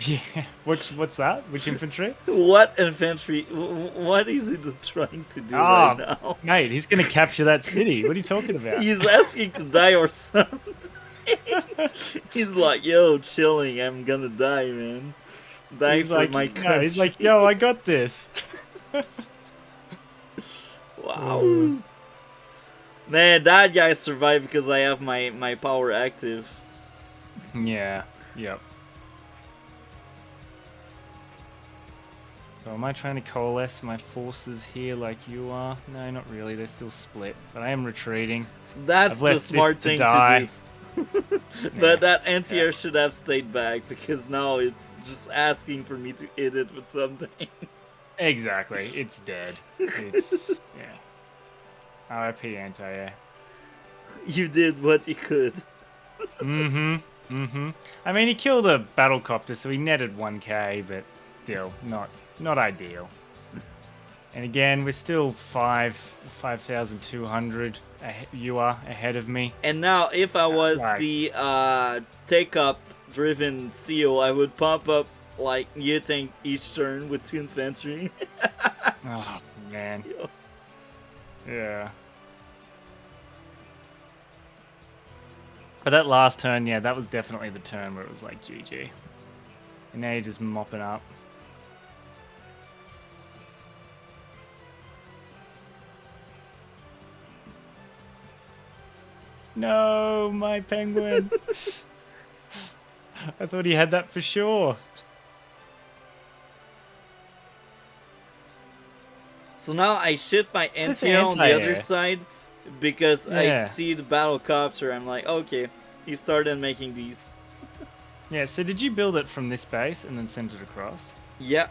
Yeah. What's that? Which infantry? What infantry? What is it trying to do right now? Mate, he's going to capture that city. What are you talking about? He's asking to die or something. He's like, yo, chilling. I'm gonna die, man. Die he's for like, my country. No, he's like, yo, I got this. Wow. Man, that guy survived because I have my power active. Yeah. Yep. So am I trying to coalesce my forces here like you are? No, not really. They're still split. But I am retreating. That's the smart thing to do. But that anti-air should have stayed back because now it's just asking for me to hit it with something. Exactly. It's dead. It's... yeah. RIP anti-air. You did what you could. I mean, he killed a battlecopter, so he netted 1k, but still, not ideal. And again, we're still 5,200. You are ahead of me. And now, if I was the take-up driven CO, I would pop up like you tank each turn with 2 infantry. Oh man. Yeah. But that last turn, yeah, that was definitely the turn where it was like GG. And now you're just mopping up. No, my penguin. I thought he had that for sure. So now I shift my anti-air on the other side because I see the battlecopter. I'm like, okay, he started making these. Yeah, so did you build it from this base and then send it across? Yeah.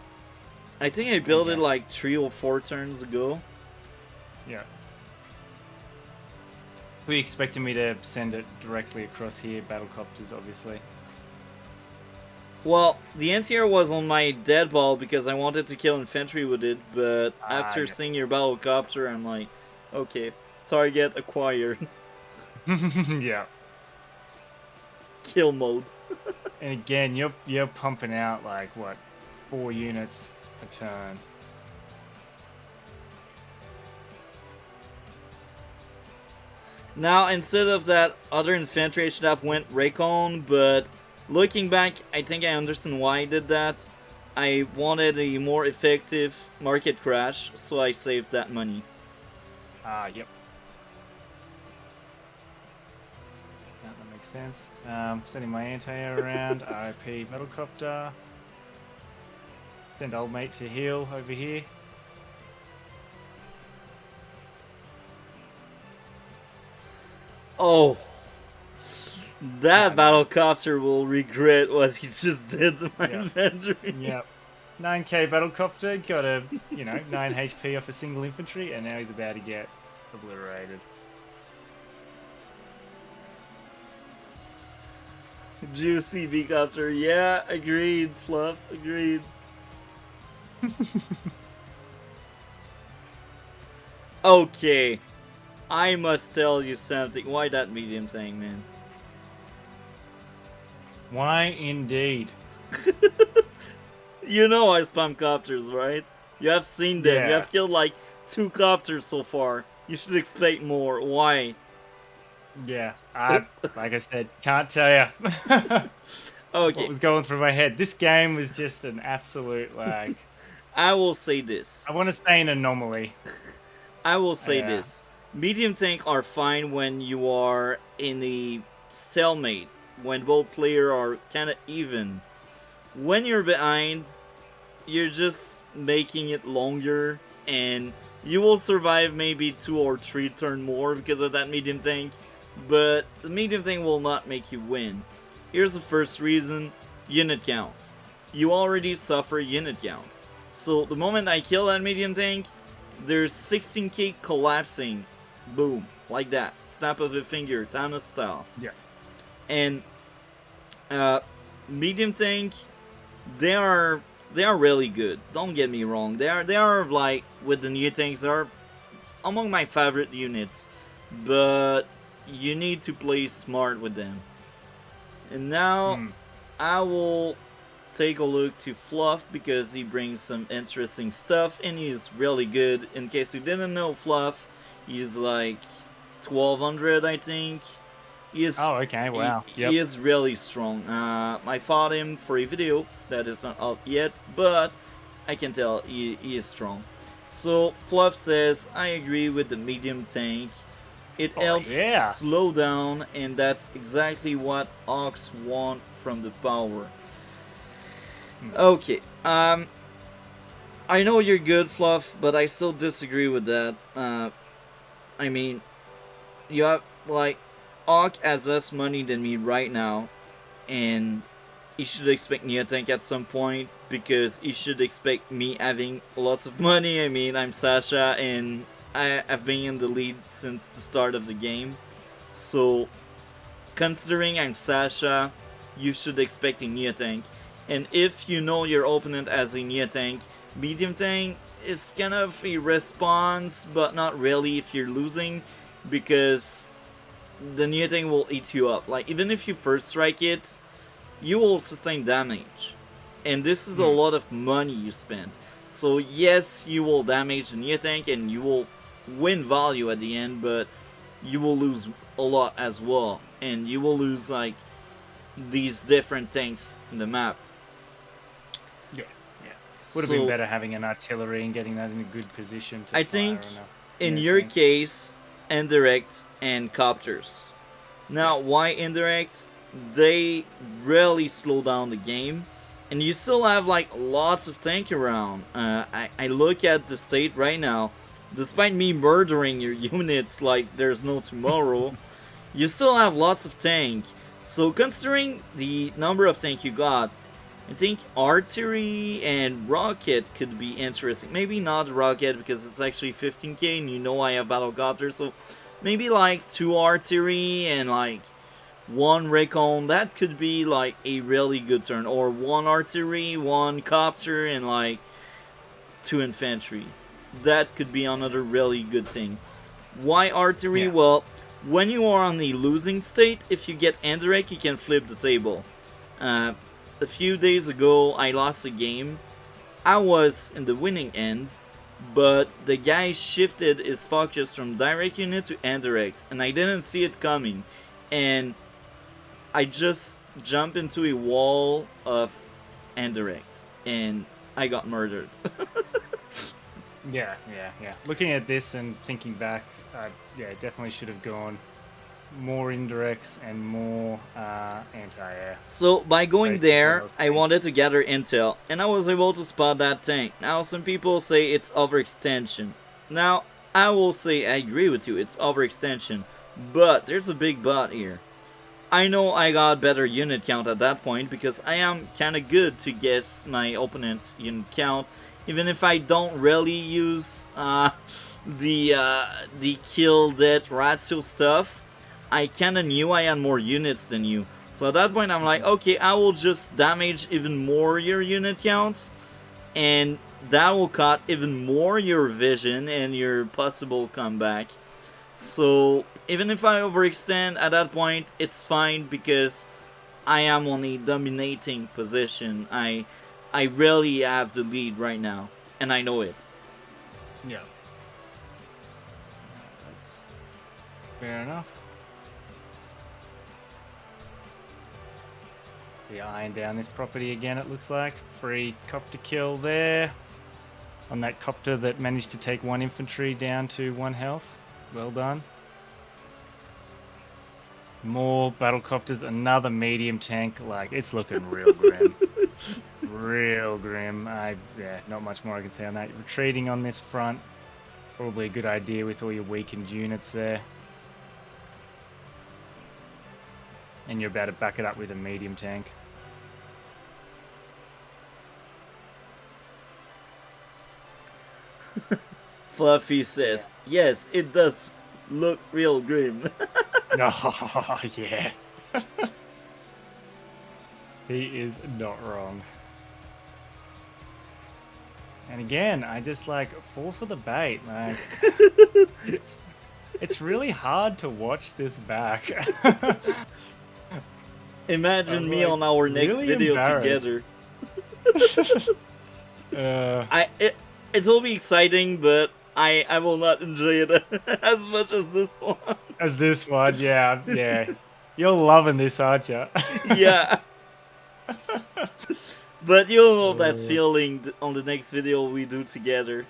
I think I built it like 3 or 4 turns ago. Yeah. Were you expecting me to send it directly across here? Battlecopters, obviously. Well, the anti-air was on my dead ball because I wanted to kill infantry with it, but after Yep. seeing your battlecopter, I'm like, okay, target acquired. Yeah. Kill mode. And again, you're pumping out like what, 4 units a turn. Now, instead of that other infantry, I should have went Recon, but looking back, I think I understand why I did that. I wanted a more effective market crash, so I saved that money. Yep. Yeah, that makes sense. Sending my anti-air around. RIP battlecopter. Send old mate to heal over here. Oh, that No. battlecopter will regret what he just did to my Yep. inventory. Yep. 9k battlecopter, got a, 9 HP off a single infantry, and now he's about to get obliterated. Juicy B-copter, yeah, agreed, Fluff, agreed. Okay, I must tell you something. Why that medium thing, man? Why indeed? You know I spam copters, right? You have seen them. You Yeah. have killed like 2 copters so far. You should expect more. Why? Yeah. Like I said, can't tell you what Okay, was going through my head. This game was just an absolute, like, I will say this. I want to say an anomaly. I will say Yeah. this. Medium tank are fine when you are in a stalemate, when both players are kind of even. When you're behind, you're just making it longer, and you will survive maybe 2 or 3 turn more because of that medium tank, but the medium tank will not make you win. Here's the first reason: unit count. You already suffer unit count. So the moment I kill that medium tank, there's 16k collapsing. Boom. Like that. Snap of a finger, Thanos style. Yeah. And uh, medium tank, they are really good. Don't get me wrong. They are like, with the new tanks, they are among my favorite units. But you need to play smart with them. And now I will take a look to Fluff because he brings some interesting stuff and he's really good. In case you didn't know, Fluff, he's like 1200, I think. He is, Oh, okay. Wow. Yep. he is really strong. I fought him for a video that is not out yet, but I can tell he is strong. So Fluff says, I agree with the medium tank. It helps slow down, and that's exactly what Hawks want from the power. Okay, I know you're good, Fluff, but I still disagree with that. I mean, you have, like, Hawk has less money than me right now, and he should expect me to tank at some point, because he should expect me having lots of money. I mean, I'm Sasha, and I've been in the lead since the start of the game. So, considering I'm Sasha, you should expect a Nia tank. And if you know your opponent as a Nia tank, medium tank is kind of a response, but not really if you're losing, because the Nia tank will eat you up. Like, even if you first strike it, you will sustain damage. And this is a lot of money you spent. So yes, you will damage the Nia tank and you will win value at the end, but you will lose a lot as well. And you will lose, like, these different tanks in the map. Yeah. Would have been better having an artillery and getting that in a good position to I fire think enough. in your case, indirect and copters. Now, why indirect? They really slow down the game, and you still have, like, lots of tank around. I look at the state right now. Despite me murdering your units like there's no tomorrow, you still have lots of tank. So considering the number of tank you got, I think artillery and rocket could be interesting. Maybe not rocket because it's actually 15k and you know I have battlecopter, so maybe like 2 artillery and like one recon, that could be like a really good turn. Or one artillery, one copter, and like two infantry. That could be another really good thing. Why artillery? Yeah. Well, when you are on the losing state, if you get indirect, you can flip the table. Uh, a few days ago, I lost a game. I was in the winning end, but the guy shifted his focus from direct unit to indirect, and I didn't see it coming. And I just jumped into a wall of indirect, and I got murdered. Yeah, yeah, yeah. Looking at this and thinking back, yeah, definitely should have gone more indirects and more anti-air. So by going Basically, there, I was I saying. wanted to gather intel, and I was able to spot that tank. Now some people say it's overextension. Now, I will say I agree with you, it's overextension. But there's a big but here. I know I got better unit count at that point because I am kinda good to guess my opponent's unit count, even if I don't really use the kill death ratio stuff. I kinda knew I had more units than you. So at that point I'm like, okay, I will just damage even more your unit count, and that will cut even more your vision and your possible comeback. So even if I overextend at that point, it's fine because I am on a dominating position. I really have the lead right now, and I know it. Yeah. That's fair enough. The iron down this property again, it looks like. Free copter kill there. On that copter that managed to take one infantry down to 1 health. Well done. More battle copters, another medium tank. Like, it's looking real grim. Real grim. Yeah, not much more I can say on that. Retreating on this front. Probably a good idea with all your weakened units there. And you're about to back it up with a medium tank. Fluffy says, yes, it does look real grim. Oh, yeah. He is not wrong. And again, I just like fall for the bait. Like, it's really hard to watch this back. Imagine I'm, me like, on our next really video embarrassed. together. Uh, It will be exciting, but I will not enjoy it as much as this one. as this one, yeah, yeah. You're loving this, aren't you? Yeah. But you'll know that feeling on the next video we do together.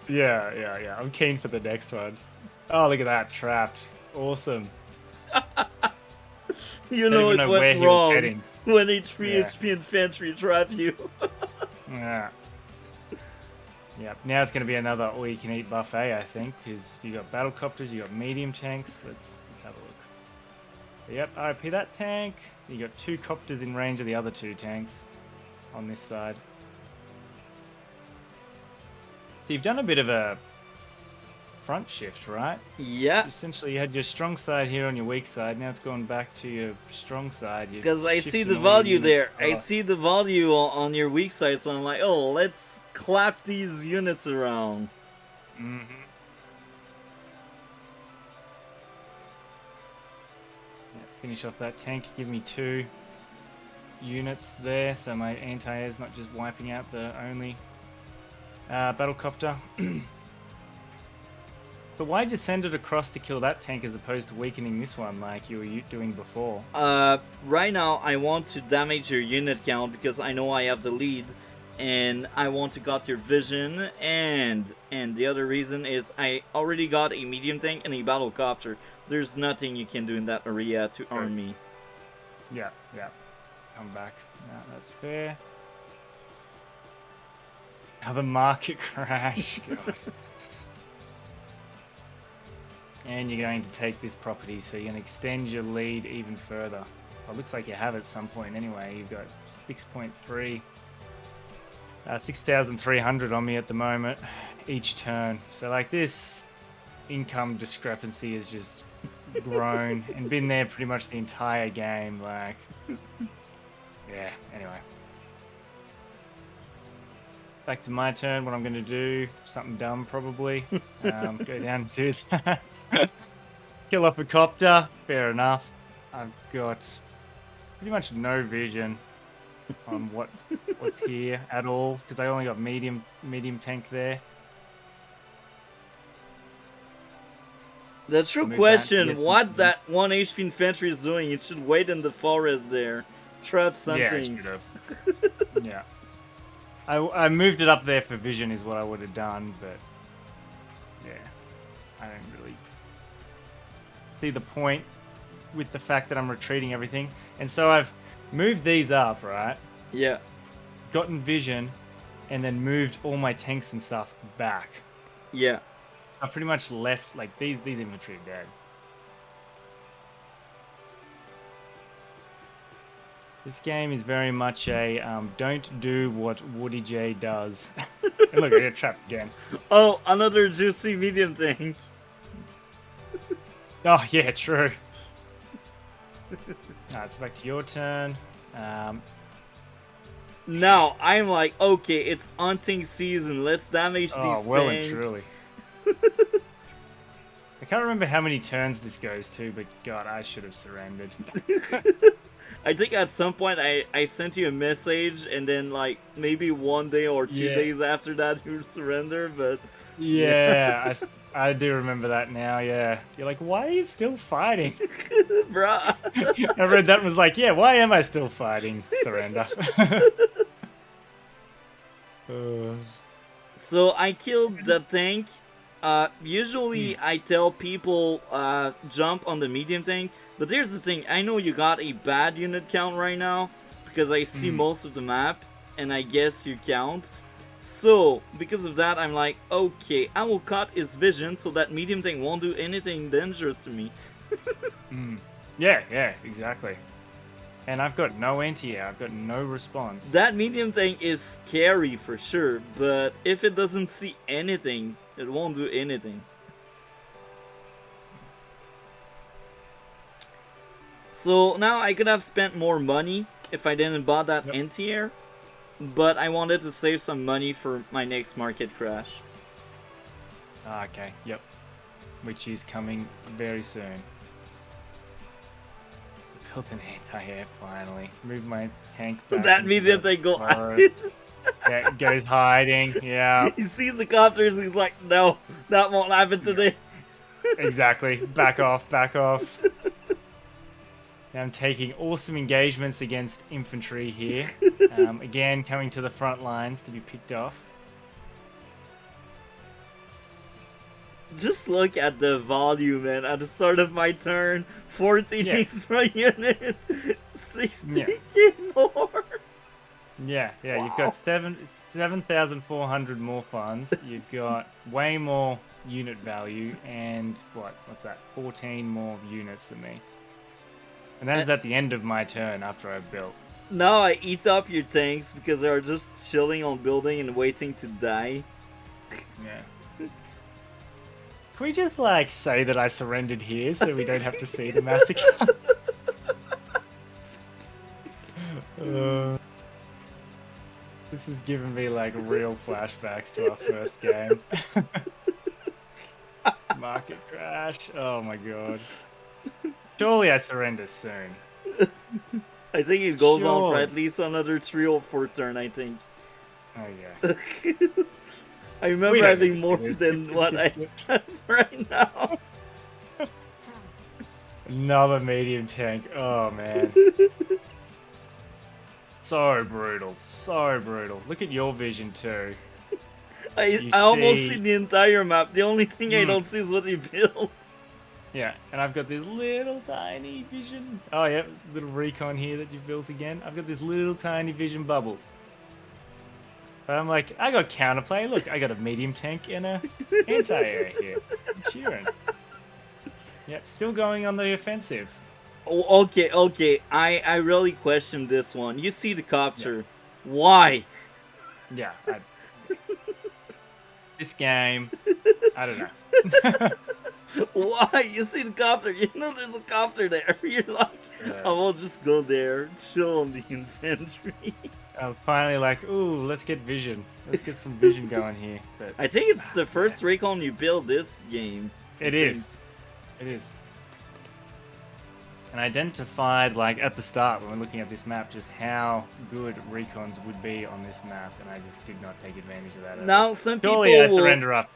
Yeah, yeah, yeah. I'm keen for the next one. Oh, look at that. Trapped. Awesome. You Don't know even it know where went he was wrong heading. when a 3 Yeah. HP infantry trapped you. Yeah. Yep. Now it's going to be another all you can eat buffet, I think, because you got battle copters, you got medium tanks. Let's have a look. Yep. RIP that tank. You got 2 copters in range of the other 2 tanks on this side. So you've done a bit of a front shift, right? Yeah, Essentially, you had your strong side here on your weak side. Now it's going back to your strong side. You're because I see shifting the all your value units there. I across. see the value on your weak side, so I'm like, oh, let's clap these units around. Mm-hmm. Yeah, finish off that tank. Give me 2 units there, so my anti-air is not just wiping out the only battlecopter. But why'd you send it across to kill that tank as opposed to weakening this one like you were doing before? Right now I want to damage your unit count because I know I have the lead, and I want to got your vision, and the other reason is I already got a medium tank and a battlecopter. There's nothing you can do in that area to harm me. Yeah, yeah. Come back. No, that's fair. Have a market crash. God. And you're going to take this property, so you're going to extend your lead even further. Well, it looks like you have at some point anyway. You've got 6.3, 6,300 on me at the moment, each turn. So like this income discrepancy is just grown and been there pretty much the entire game. Like, yeah. Anyway, back to my turn. What I'm going to do? Something dumb, probably. Go down and do that. Kill off a copter. Fair enough. I've got pretty much no vision on what's here at all because I only got medium tank there. The true Move question, that, yes, what that 1 HP infantry is doing, it should wait in the forest there. Trap something. Yeah, it should have. Yeah. I moved it up there for vision is what I would have done, but yeah. I don't really see the point with the fact that I'm retreating everything. And so I've moved these up, right? Yeah. Gotten vision, and then moved all my tanks and stuff back. Yeah. I pretty much left, like, these infantry are dead. This game is very much a don't do what WARDIejay does. And look, I get trapped again. Oh, another juicy medium tank. Oh, yeah, true. Alright, it's back to your turn. Now, I'm like, okay, it's hunting season. Let's damage these well tanks. and truly. I can't remember how many turns this goes to, but God, I should have surrendered. I think at some point I sent you a message, and then like maybe 1 day or 2 days after that you surrender, but... Yeah, I do remember that now, yeah. You're like, why are you still fighting? Bruh. I read that and was like, yeah, why am I still fighting? Surrender. So I killed the tank. Usually I tell people jump on the medium tank, but here's the thing, I know you got a bad unit count right now, because I see most of the map, and I guess you count. So, because of that, I'm like, okay, I will cut his vision so that medium tank won't do anything dangerous to me. Yeah, exactly. And I've got no anti-air, I've got no response. That medium tank is scary for sure, but if it doesn't see anything, it won't do anything. So now I could have spent more money if I didn't bought that anti-air, but I wanted to save some money for my next market crash. Okay, yep. Which is coming very soon. Build an anti-air finally. Move my tank back. That medium tank go yeah, it goes hiding, yeah. He sees the copters, he's like, no, that won't happen today. Exactly, back off, back off. Now I'm taking awesome engagements against infantry here. Again, coming to the front lines to be picked off. Just look at the volume, man. At the start of my turn, 14 hits per unit, 60k more. Yeah, Wow. You've got 7,400 more funds. You've got way more unit value, and what's that? 14 more units than me. And that is at the end of my turn after I've built. Now I eat up your tanks because they are just chilling on building and waiting to die. Yeah. Can we just like say that I surrendered here so we don't have to see the massacre? This is giving me like real flashbacks to our first game. Market crash. Oh my god. Surely I surrender soon. I think it goes on for at least another 3 or 4 turns, I think. Oh yeah. I remember having more than what I have right now. Another medium tank. Oh man. So brutal. So brutal. Look at your vision too. I almost see the entire map. The only thing I don't see is what you built. Yeah, and I've got this little tiny vision. Oh yeah, little recon here that you've built again. I've got this little tiny vision bubble. But I'm like, I got counterplay. Look, I got a medium tank and a anti-air here. I'm cheering. Yep, still going on the offensive. Oh, okay. I really question this one. You see the copter. Yeah. Why? Yeah. This game, I don't know. Why? You see the copter? You know there's a copter there. You're like, Yeah. I will just go there, chill on the infantry. I was finally like, ooh, let's get vision. Let's get some vision going here. But I think it's the first recon you build this game. it is. It is. And I identified, like, at the start when we're looking at this map, just how good recons would be on this map, and I just did not take advantage of that. Now some people Surely I surrender after.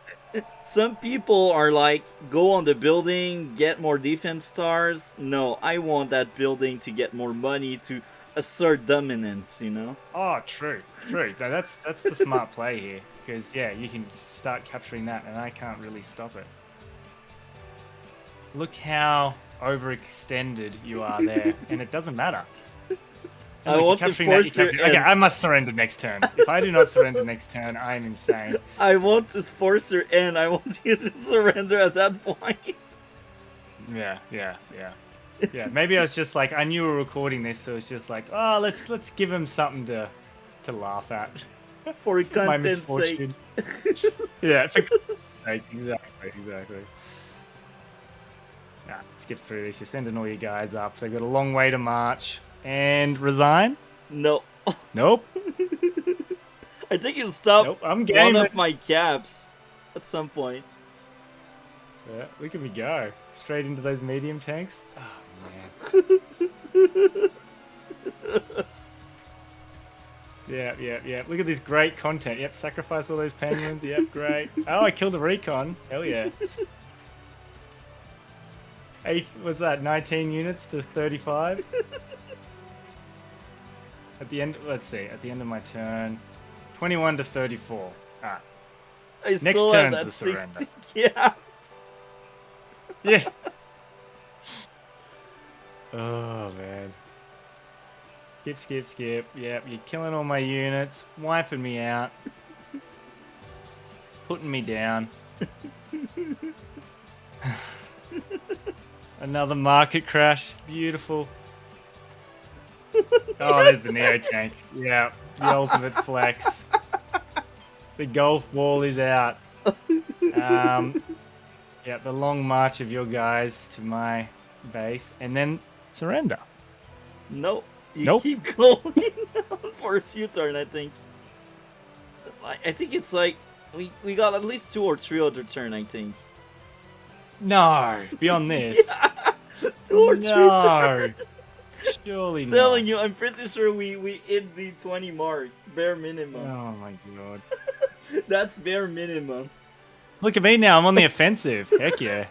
Some people are like, go on the building, get more defense stars. No, I want that building to get more money to assert dominance, you know? Oh, true. Now, that's the smart play here, because, yeah, you can start capturing that, and I can't really stop it. Look how overextended you are there, and it doesn't matter. I want to force your Okay, I must surrender next turn. If I do not surrender next turn, I'm insane. I want to force your end. I want you to surrender at that point. Yeah. Maybe I was just like, I knew we were recording this, so it's just like, oh, let's give him something to laugh at. For My content's sake. misfortune. Yeah, for content's sake. Exactly. Nah, skip through this. You're sending all your guys up. They've got a long way to march. And resign? No. Nope. I think you'll stop Nope, I'm one game. of my caps at some point. Yeah, look at me go. Straight into those medium tanks. Oh, man. Yeah. Look at this great content. Yep, sacrifice all those penguins. Yep, great. Oh, I killed a recon. Hell yeah. Was that 19 units to 35? At the end, let's see. At the end of my turn, 21 to 34. Ah, I next still have turn's that the 60 surrender. cap. Yeah. Oh man. Skip. Yep, you're killing all my units, wiping me out, putting me down. Another market crash. Beautiful. Oh, there's the Neo tank. Yeah, the ultimate flex. The golf ball is out. Yeah, the long march of your guys to my base, and then surrender. No, you Nope. keep going for a few turns, I think. I think it's like, we got at least 2 or 3 other turn, I think. No, beyond this. 2 or 3 turns. Surely I'm not. telling you, I'm pretty sure we hit the 20 mark. Bare minimum. Oh my god. That's bare minimum. Look at me now, I'm on the offensive. Heck yeah.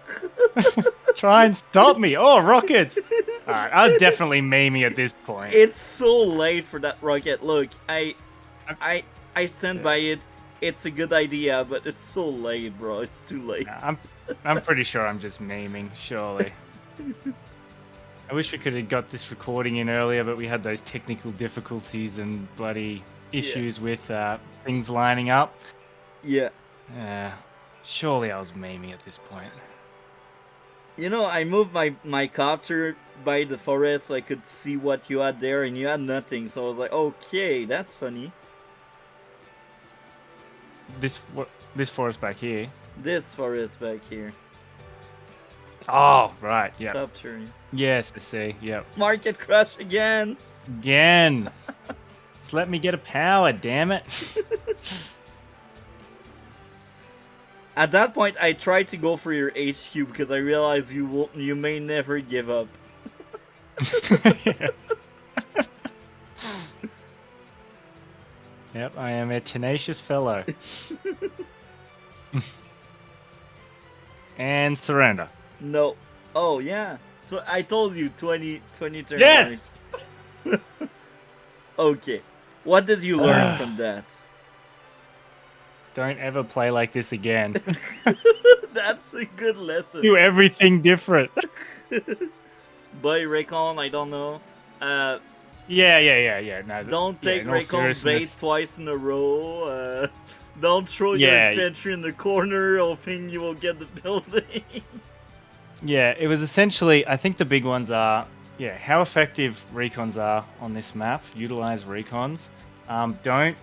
Try and stop me. Oh, rockets. Alright, I'll definitely meme at this point. It's so late for that rocket. Look, I stand by it. It's a good idea, but it's so late, bro. It's too late. I'm pretty sure I'm just memeing, surely. I wish we could have got this recording in earlier, but we had those technical difficulties and bloody issues with things lining up. Yeah. Surely I was memeing at this point. You know, I moved my copter by the forest so I could see what you had there, and you had nothing. So I was like, okay, that's funny. This forest back here. This forest back here. Oh, right, yeah. Capturing. Yes, I see, yep. Market crash again! Again! Just let me get a power, damn it. At that point, I tried to go for your HQ because I realized you may never give up. Yep, I am a tenacious fellow. And surrender. No. Oh, yeah. So I told you 20 turns. Yes! Okay. What did you learn from that? Don't ever play like this again. That's a good lesson. Do everything different. Buy Raycon, I don't know. Yeah. No, Don't take in all Raycon bait seriousness. twice in a row. Don't throw your infantry in the corner hoping you will get the building. Yeah, it was essentially, I think the big ones are, how effective recons are on this map. Utilize recons. Don't,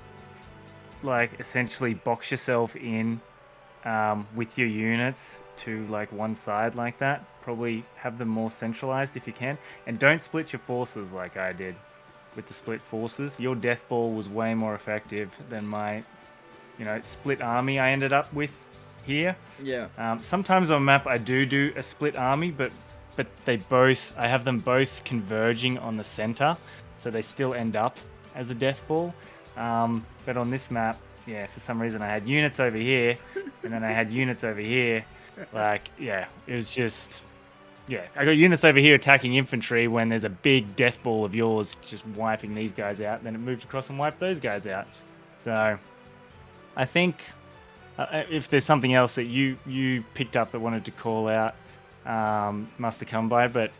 essentially box yourself in with your units to like one side like that. Probably have them more centralized if you can, and don't split your forces like I did with the split forces. Your death ball was way more effective than my, split army I ended up with here. Yeah. Sometimes on map I do a split army, but I have them both converging on the center, so they still end up as a death ball. But on this map, yeah, for some reason I had units over here, and then I had units over here. Like, yeah, it was just, yeah. I got units over here attacking infantry when there's a big death ball of yours just wiping these guys out. Then it moved across and wiped those guys out. So, I think if there's something else that you picked up that wanted to call out, must have come by. But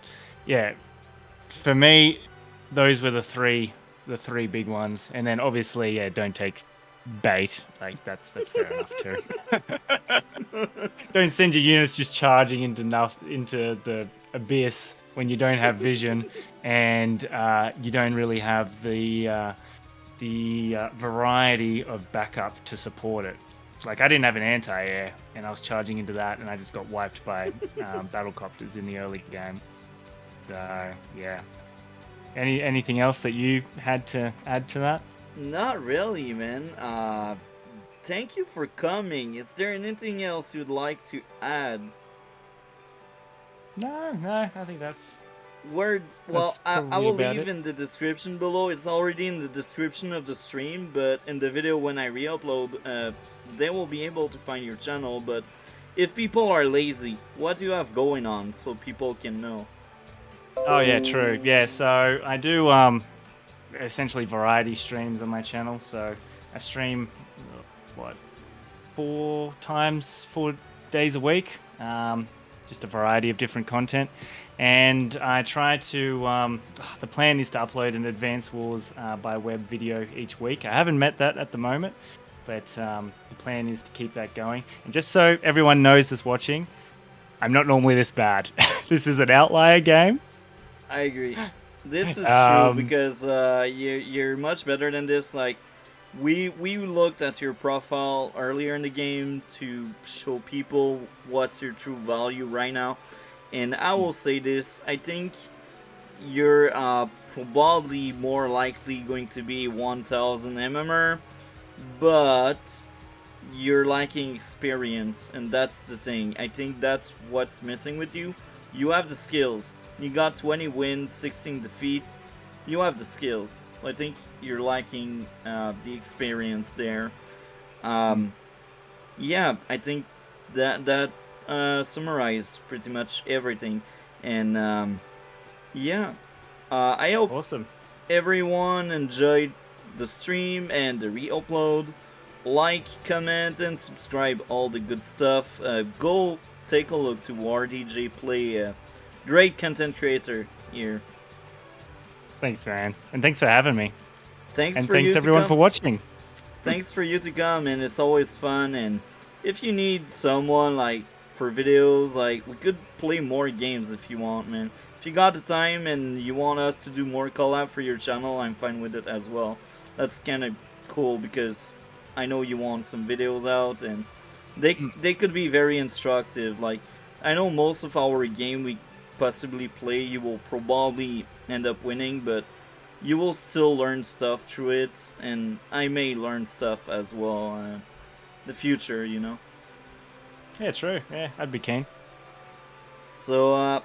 yeah, for me, those were the three big ones. And then obviously, yeah, don't take bait. Like that's fair enough too. Don't send your units just charging into the abyss when you don't have vision and you don't really have the variety of backup to support it. Like I didn't have an anti-air, and I was charging into that, and I just got wiped by battlecopters in the early game. So yeah. Anything else that you had to add to that? Not really, man. Thank you for coming. Is there anything else you'd like to add? No, I think that's... Well, I probably will about leave it. in the description below. It's already in the description of the stream, but in the video when I re-upload, they will be able to find your channel. But if people are lazy, what do you have going on so people can know? Oh yeah, true. Yeah, so I do essentially variety streams on my channel. So I stream what 4 days a week, just a variety of different content. And I try to, the plan is to upload an Advanced Wars by web video each week. I haven't met that at the moment, but the plan is to keep that going. And just so everyone knows that's watching, I'm not normally this bad. This is an outlier game. I agree. This is true because you're much better than this. Like, we looked at your profile earlier in the game to show people what's your true value right now. And I will say this, I think you're probably more likely going to be 1000 MMR, but you're lacking experience, and that's the thing. I think that's what's missing with you. You have the skills. You got 20 wins, 16 defeats. You have the skills. So I think you're lacking the experience there. Yeah, I think that summarize pretty much everything, and yeah, I hope Awesome. everyone enjoyed the stream and the re-upload. Like, comment, and subscribe, all the good stuff. Go take a look to WARDIE play, great content creator here. Thanks, man, and thanks for having me. Thanks and for thanks you everyone to for come. watching. Thanks for you to come, and it's always fun. And if you need someone like for videos, like we could play more games if you want, man. If you got the time and you want us to do more collab for your channel, I'm fine with it as well. That's kind of cool because I know you want some videos out, and they could be very instructive. Like, I know most of our game we possibly play, you will probably end up winning, but you will still learn stuff through it, and I may learn stuff as well in the future, you know. Yeah, true. Yeah, I'd be keen. So,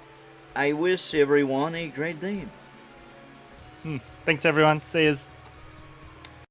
I wish everyone a great day. Thanks, everyone. See yous.